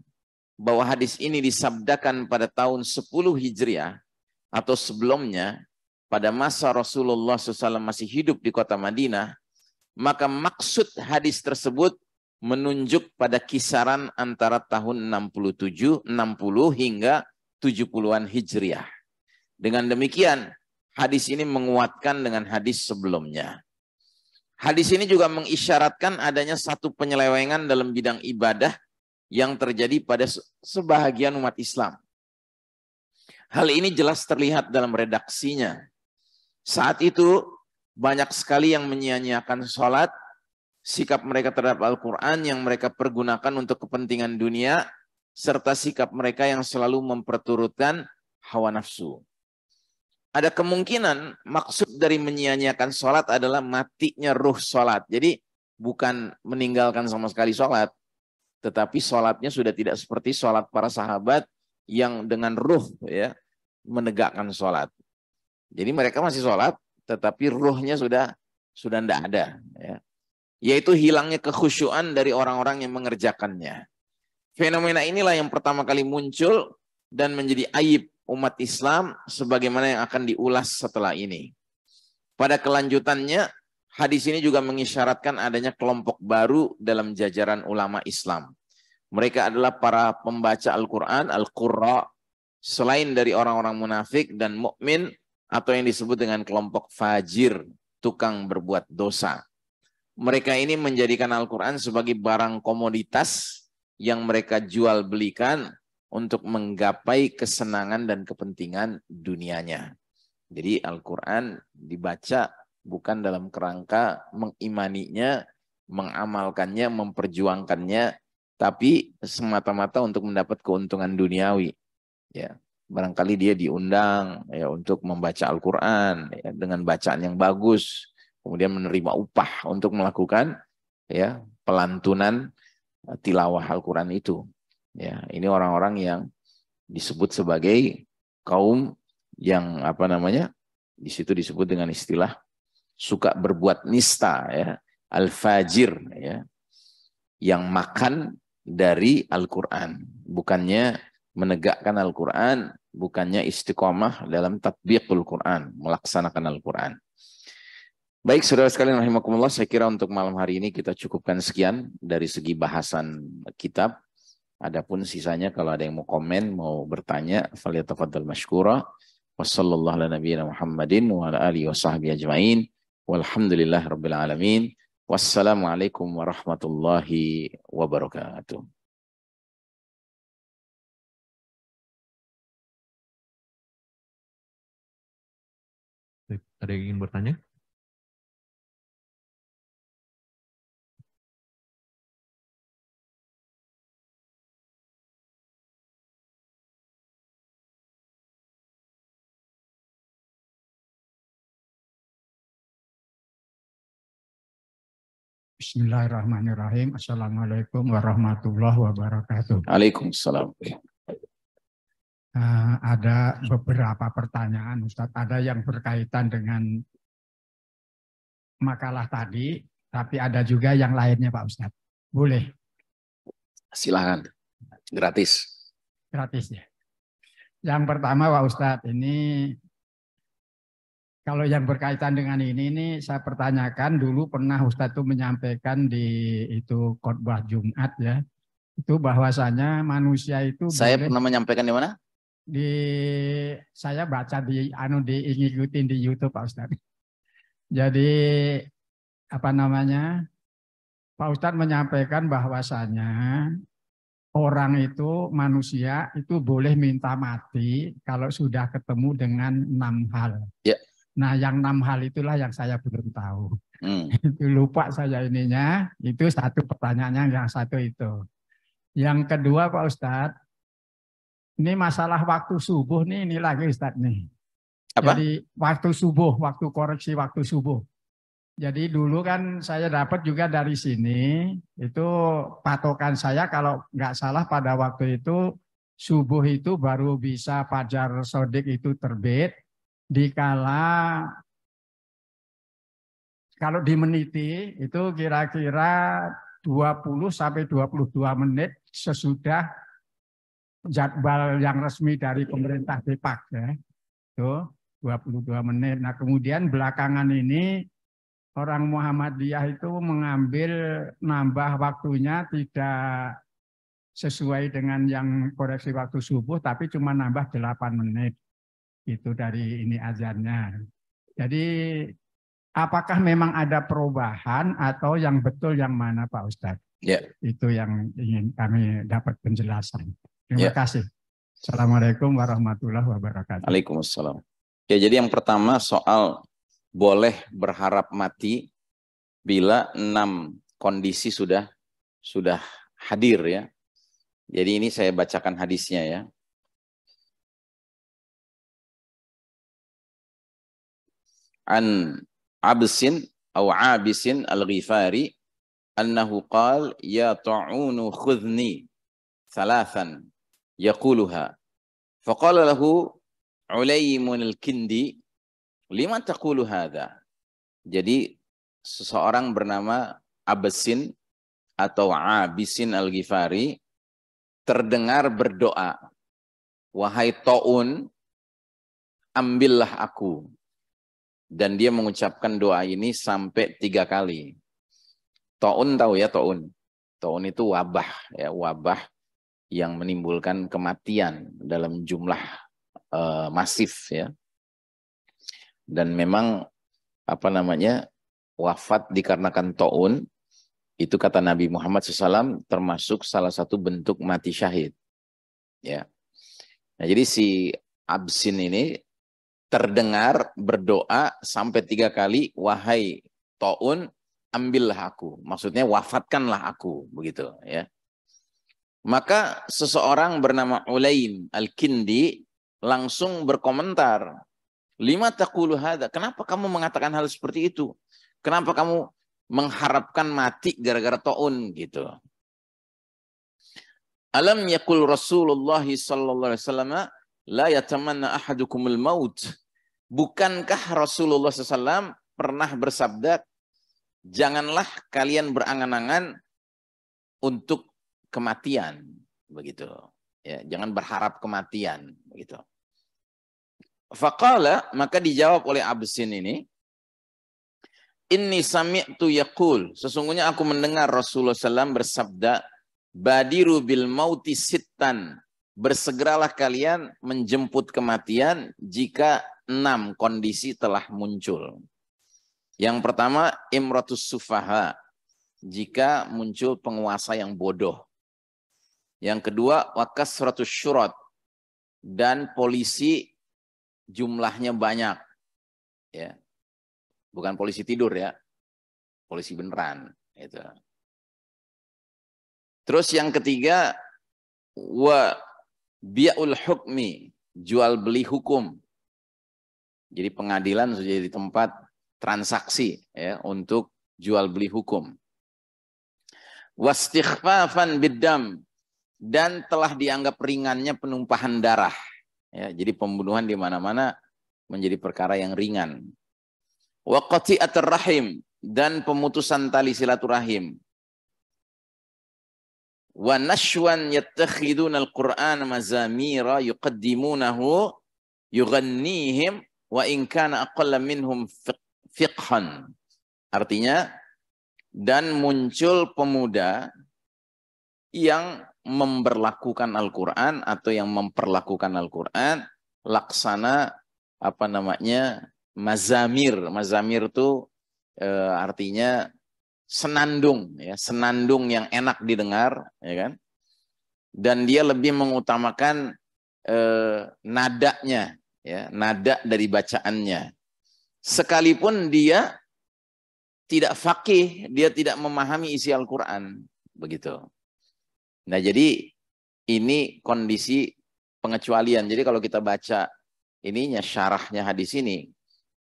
bahwa hadis ini disabdakan pada tahun 10 Hijriah atau sebelumnya, pada masa Rasulullah SAW masih hidup di kota Madinah, maka maksud hadis tersebut menunjuk pada kisaran antara tahun 60 hingga 70-an Hijriah. Dengan demikian, hadis ini menguatkan dengan hadis sebelumnya. Hadis ini juga mengisyaratkan adanya satu penyelewengan dalam bidang ibadah yang terjadi pada sebahagian umat Islam. Hal ini jelas terlihat dalam redaksinya. Saat itu banyak sekali yang menyia-nyiakan sholat, sikap mereka terhadap Al-Quran yang mereka pergunakan untuk kepentingan dunia, serta sikap mereka yang selalu memperturutkan hawa nafsu. Ada kemungkinan maksud dari menyia-nyiakan sholat adalah matinya ruh sholat. Jadi bukan meninggalkan sama sekali sholat, tetapi sholatnya sudah tidak seperti sholat para sahabat yang dengan ruh ya menegakkan sholat. Jadi mereka masih sholat, tetapi ruhnya sudah tidak ada. Ya. Yaitu hilangnya kekhusyuan dari orang-orang yang mengerjakannya. Fenomena inilah yang pertama kali muncul dan menjadi aib umat Islam sebagaimana yang akan diulas setelah ini. Pada kelanjutannya, hadis ini juga mengisyaratkan adanya kelompok baru dalam jajaran ulama Islam. Mereka adalah para pembaca Al-Quran, Al-Qurra, selain dari orang-orang munafik dan mukmin atau yang disebut dengan kelompok fajir, tukang berbuat dosa. Mereka ini menjadikan Al-Quran sebagai barang komoditas yang mereka jual belikan untuk menggapai kesenangan dan kepentingan dunianya. Jadi Al-Quran dibaca bukan dalam kerangka mengimaninya, mengamalkannya, memperjuangkannya, tapi semata-mata untuk mendapat keuntungan duniawi. Ya, barangkali dia diundang ya untuk membaca Al-Quran ya, dengan bacaan yang bagus, kemudian menerima upah untuk melakukan ya pelantunan tilawah Al-Quran itu. Ya, ini orang-orang yang disebut sebagai kaum yang di situ disebut dengan istilah suka berbuat nista ya, al-fajir ya, yang makan dari Al-Quran, bukannya menegakkan Al-Quran, bukannya istiqomah dalam tatbiqul Quran, melaksanakan Al-Quran. Baik, saudara sekalian rahimakumullah, saya kira untuk malam hari ini kita cukupkan sekian dari segi bahasan kitab. Adapun sisanya kalau ada yang mau komen, mau bertanya, falyatafaddal mashkura. Wassallallahu ala nabiyyina Muhammadin wa ala alihi wa sahbihi ajma'in. Walhamdulillahirabbil alamin. Wassalamualaikum warahmatullahi wabarakatuh. Ada yang ingin bertanya? Bismillahirrahmanirrahim. Assalamualaikum warahmatullahi wabarakatuh. Waalaikumsalam. Ada beberapa pertanyaan, Ustadz. Ada yang berkaitan dengan makalah tadi, tapi ada juga yang lainnya, Pak Ustadz. Boleh? Silakan. Gratis. Gratis ya. Yang pertama, Pak Ustadz, ini kalau yang berkaitan dengan ini saya pertanyakan dulu pernah Ustadz itu menyampaikan di itu khotbah Jumat ya, itu bahwasanya manusia itu saya pernah menyampaikan di mana? Saya baca ngikutin di YouTube Pak Ustadz. Jadi Pak Ustadz menyampaikan bahwasanya orang itu manusia itu boleh minta mati kalau sudah ketemu dengan 6 hal. Ya. Nah, yang 6 hal itulah yang saya belum tahu. Itu lupa saya ininya. Itu satu pertanyaannya, yang satu itu. Yang kedua Pak Ustadz, ini masalah waktu subuh nih, ini lagi Ustadz nih. Apa? Jadi waktu subuh, waktu koreksi waktu subuh. Jadi dulu kan saya dapat juga dari sini, itu patokan saya kalau nggak salah pada waktu itu, subuh itu baru bisa fajar shodiq itu terbit, dikala kalau dimeniti itu kira-kira 20 sampai 22 menit sesudah jadwal yang resmi dari pemerintah Depak ya. Itu 22 menit. Nah, kemudian belakangan ini orang Muhammadiyah itu mengambil nambah waktunya tidak sesuai dengan yang koreksi waktu subuh, tapi cuma nambah 8 menit. itu dari ini azannya. Jadi apakah memang ada perubahan atau yang betul yang mana Pak Ustadz? Ya. Itu yang ingin kami dapat penjelasan. Terima Ya. kasih. Assalamualaikum warahmatullahi wabarakatuh. Waalaikumsalam. Ya, jadi yang pertama soal boleh berharap mati bila 6 kondisi sudah hadir ya. Jadi ini saya bacakan hadisnya ya. An Absin atau Abisin Al-Ghifari annahu qala ya ta'unu khudhni thalathan yaquluha faqala lahu Ulaymun al-Kindi lima taqulu hadha. Jadi seseorang bernama Absin atau Abisin Al-Ghifari terdengar berdoa, wahai Ta'un, ambillah aku. Dan dia mengucapkan doa ini sampai 3 kali. Ta'un tahu ya Ta'un. Ta'un itu wabah ya, wabah yang menimbulkan kematian dalam jumlah masif ya. Dan memang wafat dikarenakan Ta'un itu kata Nabi Muhammad SAW termasuk salah satu bentuk mati syahid. Ya. Nah, jadi si Absin ini terdengar berdoa sampai 3 kali, wahai Ta'un, ambillah aku. Maksudnya wafatkanlah aku, begitu ya. Maka seseorang bernama Ulaim Al-Kindi langsung berkomentar, lima taqulu hadza, kenapa kamu mengatakan hal seperti itu? Kenapa kamu mengharapkan mati gara-gara Ta'un gitu? Alam yaqul Rasulullah sallallahu alaihi wasallam la yatamanna ahadukumul maut. Bukankah Rasulullah SAW pernah bersabda, janganlah kalian berangan-angan untuk kematian, begitu. Ya, jangan berharap kematian, begitu. Faqala, maka dijawab oleh Absin ini, inni sami'tu yaqul, sesungguhnya aku mendengar Rasulullah SAW bersabda, badiru bil mauti sittan, bersegeralah kalian menjemput kematian jika 6 kondisi telah muncul. Yang pertama, imratus sufaha, jika muncul penguasa yang bodoh. Yang kedua, wakasratus syurat, dan polisi jumlahnya banyak. Ya. Bukan polisi tidur ya, polisi beneran. Itu. Terus yang ketiga, wa bi'ul hukmi, jual beli hukum. Jadi pengadilan sudah jadi tempat transaksi ya untuk jual beli hukum. Wastighfafan biddam, dan telah dianggap ringannya penumpahan darah. Ya, jadi pembunuhan di mana-mana menjadi perkara yang ringan. Wa qati'atur rahim, dan pemutusan tali silaturahim. Wa nashwan yattakhiduna al-Qur'an mazamira yuqaddimunahu yughannihim wa in kana aqalla minhum fiqhan. Artinya, dan muncul pemuda yang memberlakukan Al-Quran atau yang memperlakukan Al-Quran laksana mazamir. Mazamir itu artinya senandung ya, senandung yang enak didengar ya kan. Dan dia lebih mengutamakan nadanya ya, nada dari bacaannya. Sekalipun dia tidak faqih, dia tidak memahami isi Al-Quran, begitu. Nah, jadi ini kondisi pengecualian. Jadi kalau kita baca ininya, syarahnya hadis ini,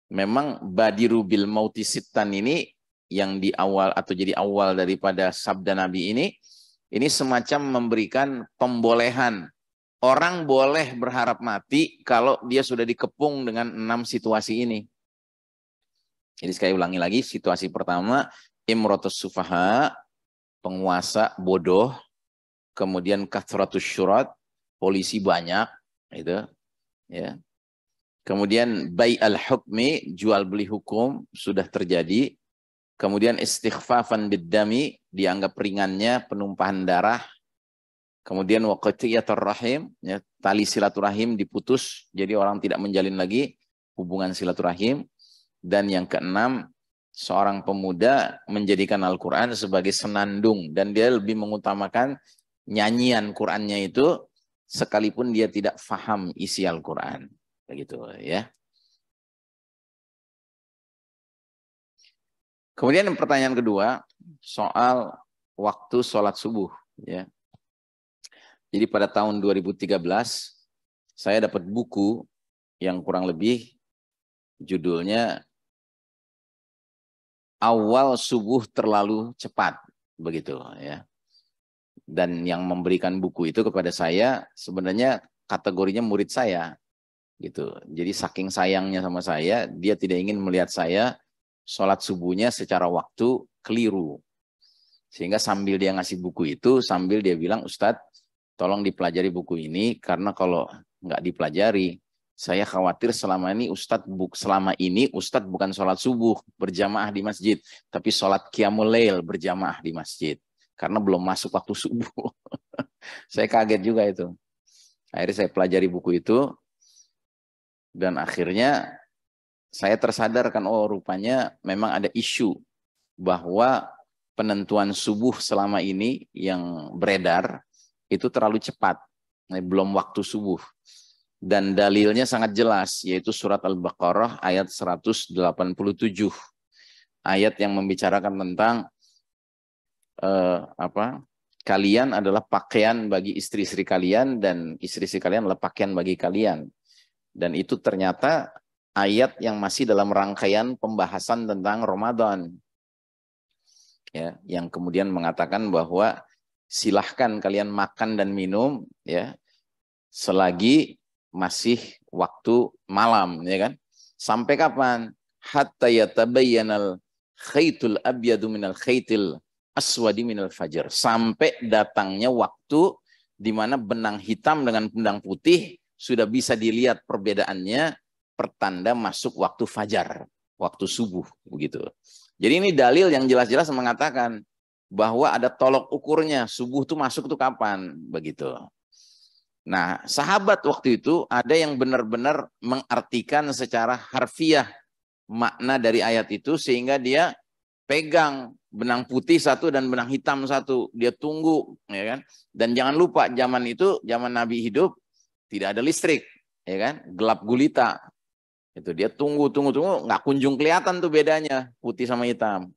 memang badiru bil mauti sittan ini yang di awal atau jadi awal daripada sabda Nabi ini semacam memberikan pembolehan. Orang boleh berharap mati kalau dia sudah dikepung dengan 6 situasi ini. Jadi sekali ulangi lagi, situasi pertama, imratus sufaha, penguasa bodoh. Kemudian kathratus syurat, polisi banyak, itu ya. Kemudian bai'al hukmi, jual beli hukum sudah terjadi. Kemudian istighfafan biddami, dianggap ringannya penumpahan darah. Kemudian wa qati'atur rahim, ya, tali silaturahim diputus, jadi orang tidak menjalin lagi hubungan silaturahim. Dan yang keenam, seorang pemuda menjadikan Al-Quran sebagai senandung, dan dia lebih mengutamakan nyanyian Qurannya itu sekalipun dia tidak faham isi Al-Quran. Begitu ya. Kemudian pertanyaan kedua, soal waktu sholat subuh. Ya. Jadi pada tahun 2013, saya dapat buku yang kurang lebih judulnya Awal Subuh Terlalu Cepat. Begitu ya. Dan yang memberikan buku itu kepada saya sebenarnya kategorinya murid saya. Gitu. Jadi saking sayangnya sama saya, dia tidak ingin melihat saya sholat subuhnya secara waktu keliru. Sehingga sambil dia ngasih buku itu, sambil dia bilang, Ustadz, tolong dipelajari buku ini, karena kalau nggak dipelajari, saya khawatir selama ini Ustadz bukan sholat subuh berjamaah di masjid, tapi sholat qiyamul lail berjamaah di masjid. Karena belum masuk waktu subuh. Saya kaget juga itu. Akhirnya saya pelajari buku itu, dan akhirnya saya tersadarkan, oh rupanya memang ada isu bahwa penentuan subuh selama ini yang beredar itu terlalu cepat, belum waktu subuh. Dan dalilnya sangat jelas, yaitu surat Al-Baqarah ayat 187. Ayat yang membicarakan tentang kalian adalah pakaian bagi istri-istri kalian, dan istri-istri kalian adalah pakaian bagi kalian. Dan itu ternyata ayat yang masih dalam rangkaian pembahasan tentang Ramadan. Ya, yang kemudian mengatakan bahwa silahkan kalian makan dan minum ya selagi masih waktu malam, ya kan? Sampai kapan? Hatta yatabayyanal khaitul abyadu minal khaitil aswadi minal fajr. Sampai datangnya waktu di mana benang hitam dengan benang putih sudah bisa dilihat perbedaannya, pertanda masuk waktu fajar, waktu subuh, begitu. Jadi ini dalil yang jelas-jelas mengatakan bahwa ada tolok ukurnya, subuh itu masuk itu kapan, begitu. Nah, sahabat waktu itu ada yang benar-benar mengartikan secara harfiah makna dari ayat itu, sehingga dia pegang benang putih satu dan benang hitam satu, dia tunggu, ya kan? Dan jangan lupa zaman itu, zaman Nabi hidup tidak ada listrik, ya kan? Gelap gulita. Itu dia tunggu, nggak kunjung kelihatan tuh bedanya putih sama hitam.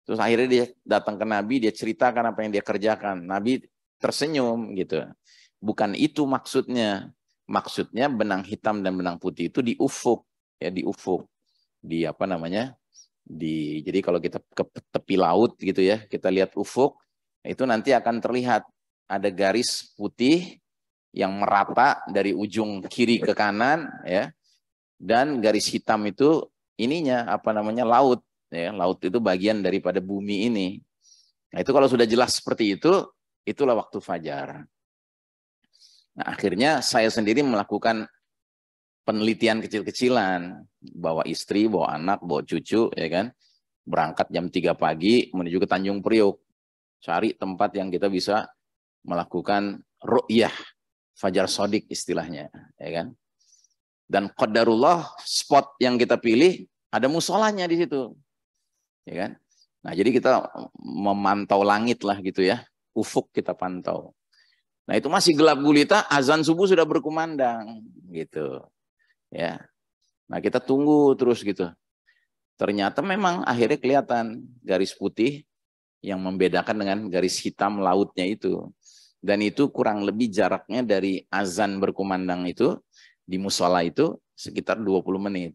Terus akhirnya dia datang ke Nabi, dia ceritakan apa yang dia kerjakan. Nabi tersenyum gitu. Bukan itu maksudnya. Maksudnya benang hitam dan benang putih itu di ufuk, ya di ufuk. Di apa namanya? Jadi kalau kita ke tepi laut gitu ya, kita lihat ufuk, itu nanti akan terlihat ada garis putih yang merata dari ujung kiri ke kanan ya. Dan garis hitam itu ininya apa namanya laut, ya laut itu bagian daripada bumi ini. Nah itu kalau sudah jelas seperti itu, itulah waktu fajar. Nah akhirnya saya sendiri melakukan penelitian kecil-kecilan, bawa istri, bawa anak, bawa cucu, ya kan, berangkat jam 3 pagi menuju ke Tanjung Priok, cari tempat yang kita bisa melakukan ru'yah fajar sodik istilahnya, ya kan. Dan qadarullah spot yang kita pilih ada musolanya di situ, ya kan. Nah jadi kita memantau langit lah gitu ya, ufuk kita pantau. Nah itu masih gelap gulita, azan subuh sudah berkumandang gitu, ya. Nah kita tunggu terus gitu. Ternyata memang akhirnya kelihatan garis putih yang membedakan dengan garis hitam lautnya itu. Dan itu kurang lebih jaraknya dari azan berkumandang itu di musola itu sekitar 20 menit.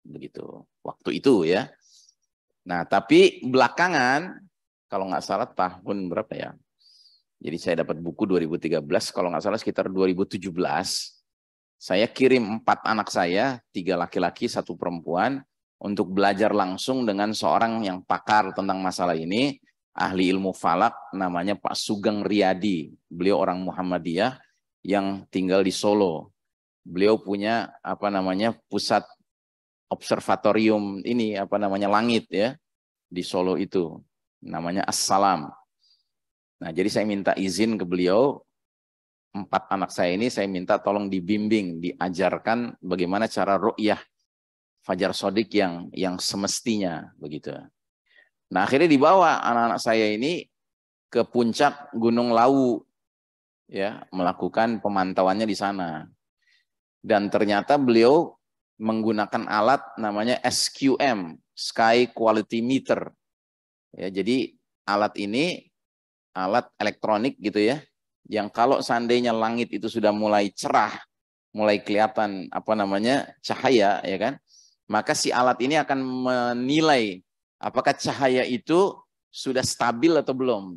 Begitu. Waktu itu ya. Nah, tapi belakangan kalau nggak salah tahun berapa ya? Jadi saya dapat buku 2013, kalau nggak salah sekitar 2017. Saya kirim 4 anak saya, 3 laki-laki, 1 perempuan, untuk belajar langsung dengan seorang yang pakar tentang masalah ini, ahli ilmu falak, namanya Pak Sugeng Riyadi. Beliau orang Muhammadiyah yang tinggal di Solo. Beliau punya apa namanya pusat observatorium ini apa namanya langit ya di Solo itu, namanya Assalam. Nah jadi saya minta izin ke beliau 4 anak saya ini saya minta tolong dibimbing, diajarkan bagaimana cara ru'yah fajar shodiq yang semestinya begitu. Nah, akhirnya dibawa anak-anak saya ini ke puncak Gunung Lawu ya, melakukan pemantauannya di sana. Dan ternyata beliau menggunakan alat namanya SQM, Sky Quality Meter. Ya, jadi alat ini alat elektronik gitu ya, yang kalau seandainya langit itu sudah mulai cerah, mulai kelihatan cahaya ya kan, maka si alat ini akan menilai apakah cahaya itu sudah stabil atau belum.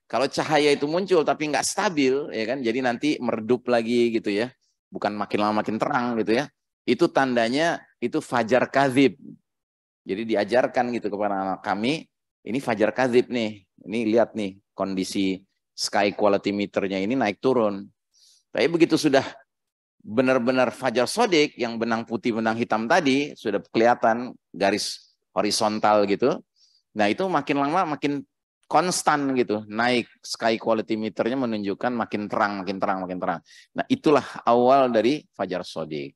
Kalau cahaya itu muncul tapi nggak stabil ya kan, jadi nanti meredup lagi gitu ya, bukan makin lama makin terang gitu ya, itu tandanya itu fajar kadzib. Jadi diajarkan gitu kepada anak kami, ini fajar kadzib nih, ini lihat nih kondisi sky quality meternya ini naik turun. Tapi begitu sudah benar-benar fajar shodiq yang benang putih benang hitam tadi sudah kelihatan garis horizontal gitu. Nah itu makin lama makin konstan gitu, naik sky quality meternya menunjukkan makin terang, makin terang, makin terang. Nah itulah awal dari fajar shodiq.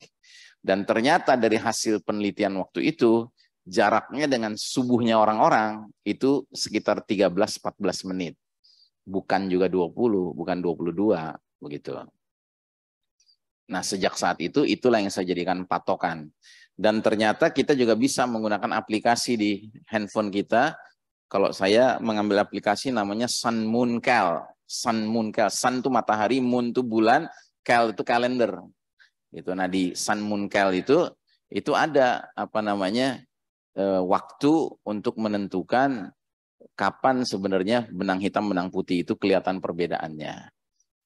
Dan ternyata dari hasil penelitian waktu itu jaraknya dengan subuhnya orang-orang itu sekitar 13-14 menit. Bukan juga 20, bukan 22 begitu. Nah, sejak saat itu itulah yang saya jadikan patokan. Dan ternyata kita juga bisa menggunakan aplikasi di handphone kita. Kalau saya mengambil aplikasi namanya Sun Moon Cal. Sun Moon Cal. Sun itu matahari, moon itu bulan, cal itu kalender. Itu. Nah, di Sun Moon Cal itu ada waktu untuk menentukan kapan sebenarnya benang hitam benang putih itu kelihatan perbedaannya.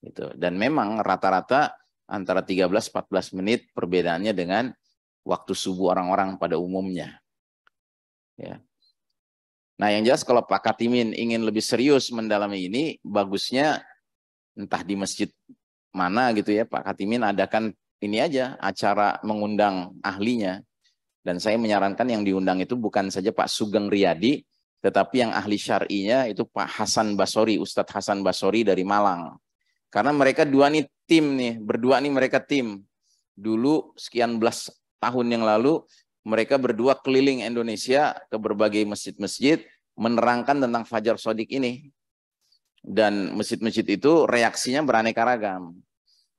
Gitu. Dan memang rata-rata antara 13-14 menit perbedaannya dengan waktu subuh orang-orang pada umumnya. Ya. Nah, yang jelas kalau Pak Katimin ingin lebih serius mendalami ini, bagusnya entah di masjid mana gitu ya, Pak Katimin adakan ini aja, acara mengundang ahlinya. Dan saya menyarankan yang diundang itu bukan saja Pak Sugeng Riyadi, tetapi yang ahli syar'inya itu Pak Hasan Basori, Ustadz Hasan Basori dari Malang. Karena mereka berdua nih mereka tim. Dulu sekian belas tahun yang lalu, mereka berdua keliling Indonesia ke berbagai masjid-masjid, menerangkan tentang fajar shodiq ini. Dan masjid-masjid itu reaksinya beraneka ragam.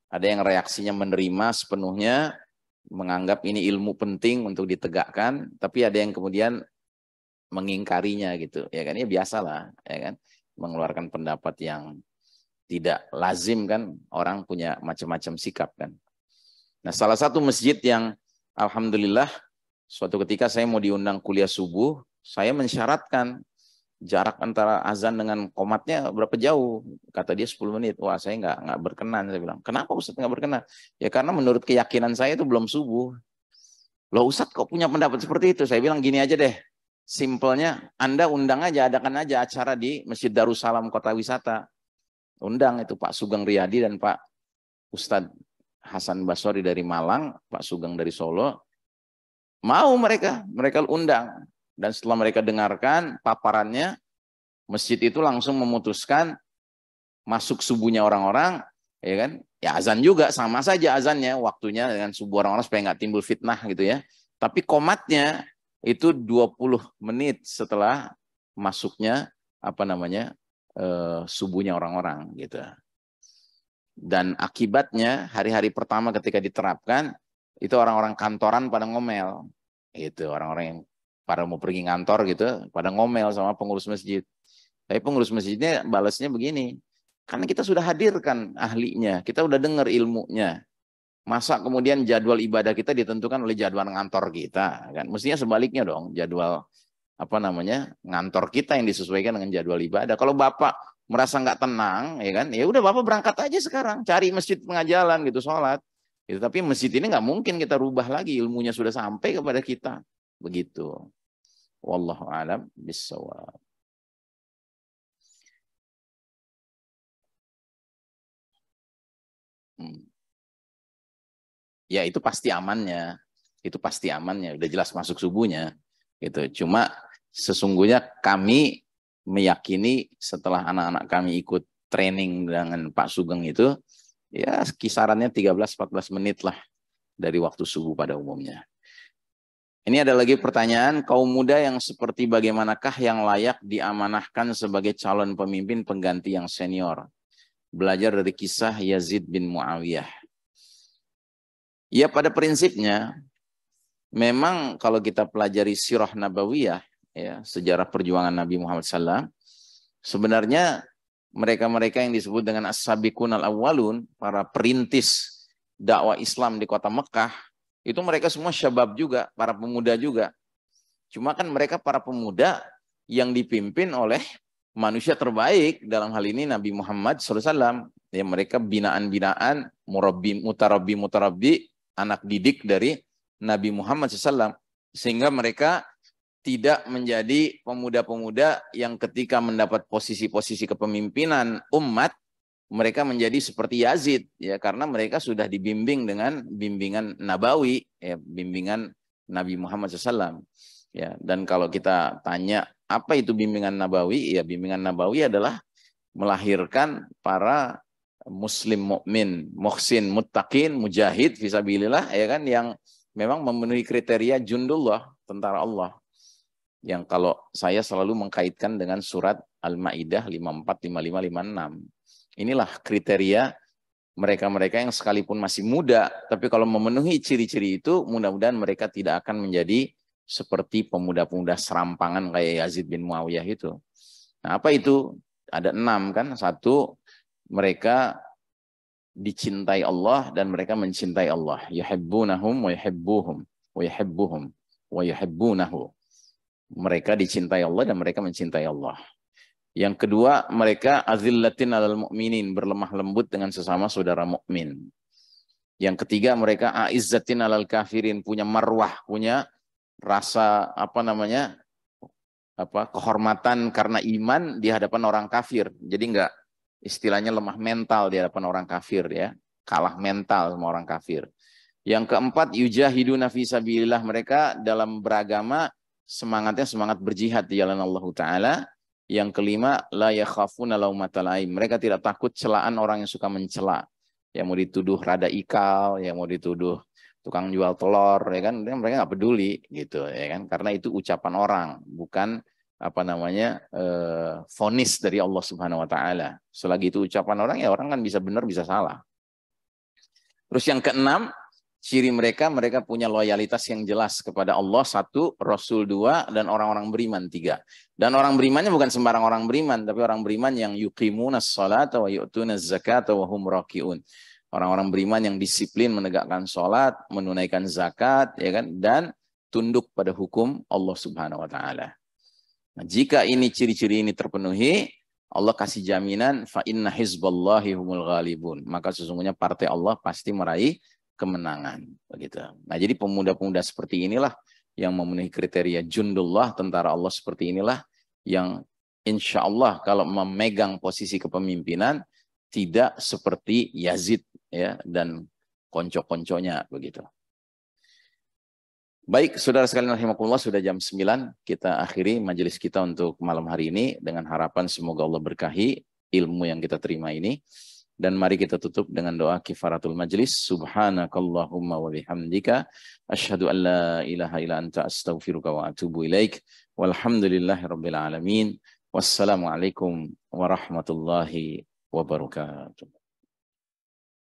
Ada yang reaksinya menerima sepenuhnya, menganggap ini ilmu penting untuk ditegakkan, tapi ada yang kemudian mengingkarinya gitu, ya kan, ya biasalah, ya kan, mengeluarkan pendapat yang tidak lazim kan, orang punya macam-macam sikap kan. Nah, salah satu masjid yang alhamdulillah suatu ketika saya mau diundang kuliah subuh, saya mensyaratkan jarak antara azan dengan qomatnya berapa jauh, kata dia 10 menit. Wah, saya nggak berkenan. Saya bilang, kenapa Ustadz nggak berkenan? Ya karena menurut keyakinan saya itu belum subuh. Loh Ustadz kok punya pendapat seperti itu? Saya bilang gini aja deh, simpelnya Anda undang aja, adakan aja acara di Masjid Darussalam Kota Wisata. Undang itu Pak Sugeng Riyadi dan Pak Ustadz Hasan Basori dari Malang, Pak Sugeng dari Solo. Mau mereka undang. Dan setelah mereka dengarkan paparannya, masjid itu langsung memutuskan masuk subuhnya orang-orang, ya kan? Ya azan juga sama saja azannya, waktunya dengan subuh orang-orang supaya nggak timbul fitnah gitu ya. Tapi qomatnya itu 20 menit setelah masuknya subuhnya orang-orang gitu. Dan akibatnya hari-hari pertama ketika diterapkan itu orang-orang kantoran pada ngomel. Itu orang-orang yang pada mau pergi kantor gitu, pada ngomel sama pengurus masjid. Tapi pengurus masjidnya balasnya begini, karena kita sudah hadirkan ahlinya, kita udah dengar ilmunya. Masa kemudian jadwal ibadah kita ditentukan oleh jadwal ngantor kita, kan? Mestinya sebaliknya dong, jadwal ngantor kita yang disesuaikan dengan jadwal ibadah. Kalau Bapak merasa nggak tenang, ya kan? Ya udah Bapak berangkat aja sekarang, cari masjid pengajalan gitu, sholat. Gitu. Tapi masjid ini nggak mungkin kita rubah lagi, ilmunya sudah sampai kepada kita. Begitu. Wallahu a'lam bishawab. Ya itu pasti amannya. Itu pasti amannya, udah jelas masuk subuhnya. Gitu. Cuma sesungguhnya kami meyakini setelah anak-anak kami ikut training dengan Pak Sugeng itu, Ya kisarannya 13-14 menit lah dari waktu subuh pada umumnya. Ini ada lagi pertanyaan, kaum muda yang seperti bagaimanakah yang layak diamanahkan sebagai calon pemimpin pengganti yang senior? Belajar dari kisah Yazid bin Muawiyah. Ya pada prinsipnya, memang kalau kita pelajari sirah nabawiyah, ya, sejarah perjuangan Nabi Muhammad SAW, sebenarnya mereka-mereka yang disebut dengan as-sabiqun al-awwalun, para perintis dakwah Islam di kota Mekah, itu mereka semua syabab juga, para pemuda juga. Cuma kan mereka para pemuda yang dipimpin oleh manusia terbaik, dalam hal ini Nabi Muhammad SAW. Ya, mereka binaan-binaan, mutarabbi, anak didik dari Nabi Muhammad SAW. Sehingga mereka tidak menjadi pemuda-pemuda yang ketika mendapat posisi-posisi kepemimpinan umat, mereka menjadi seperti Yazid, ya, karena mereka sudah dibimbing dengan bimbingan nabawi, ya, bimbingan Nabi Muhammad SAW. Ya, dan kalau kita tanya apa itu bimbingan nabawi, ya bimbingan nabawi adalah melahirkan para muslim mukmin, muhsin, muttaqin, mujahid fisabilillah, ya kan, yang memang memenuhi kriteria jundullah, tentara Allah. Yang kalau saya selalu mengkaitkan dengan surat Al-Maidah 54, 55, 56. Inilah kriteria mereka-mereka yang sekalipun masih muda, tapi kalau memenuhi ciri-ciri itu, mudah-mudahan mereka tidak akan menjadi seperti pemuda-pemuda serampangan kayak Yazid bin Muawiyah itu. Nah, apa itu? Ada 6 kan? 1, mereka dicintai Allah dan mereka mencintai Allah. Yuhibbunahum wa yuhibbuhum wa yuhibbuhum wa yuhibbunahu. Mereka dicintai Allah dan mereka mencintai Allah. Yang kedua, mereka azillatin alal mu'minin, berlemah lembut dengan sesama saudara mukmin. Yang ketiga, mereka aizzatin alal kafirin, punya marwah, punya rasa kehormatan karena iman di hadapan orang kafir. Jadi enggak istilahnya lemah mental di hadapan orang kafir, ya, kalah mental sama orang kafir. Yang keempat, yujahiduna fi sabilillah, mereka dalam beragama semangatnya semangat berjihad di jalan Allah Ta'ala. Yang kelima, la yakhafuna laumata laim, mereka tidak takut celaan orang yang suka mencela. Yang mau dituduh rada ikal, yang mau dituduh tukang jual telur, ya kan, mereka nggak peduli gitu, ya kan, karena itu ucapan orang, bukan vonis dari Allah Subhanahu Wa Taala. Selagi itu ucapan orang, ya orang kan bisa benar bisa salah. Terus yang keenam, ciri mereka punya loyalitas yang jelas kepada Allah 1, Rasul 2, dan orang-orang beriman 3. Dan orang berimannya bukan sembarang orang beriman, tapi orang beriman yang yuqimunas sholata wa yu'tunaz zakata wa hum raki'un. Orang-orang beriman yang disiplin menegakkan sholat, menunaikan zakat, ya kan, dan tunduk pada hukum Allah Subhanahu Wa Taala. Nah, jika ini ciri-ciri ini terpenuhi, Allah kasih jaminan fa inna hizballahi humul ghalibun, maka sesungguhnya partai Allah pasti meraih kemenangan, begitu. Nah, jadi pemuda-pemuda seperti inilah yang memenuhi kriteria jundullah, tentara Allah seperti inilah yang insya Allah kalau memegang posisi kepemimpinan tidak seperti Yazid, ya, dan konco-konconya, begitu. Baik, saudara sekalian rahimakumullah, sudah jam 9, kita akhiri majelis kita untuk malam hari ini dengan harapan semoga Allah berkahi ilmu yang kita terima ini. Dan mari kita tutup dengan doa kifaratul majlis. Subhanakallahumma wa bihamdika asyhadu an la ilaha illa anta astaghfiruka wa atubu ilaik. Walhamdulillahirabbil alamin. Wassalamualaikum warahmatullahi wabarakatuh.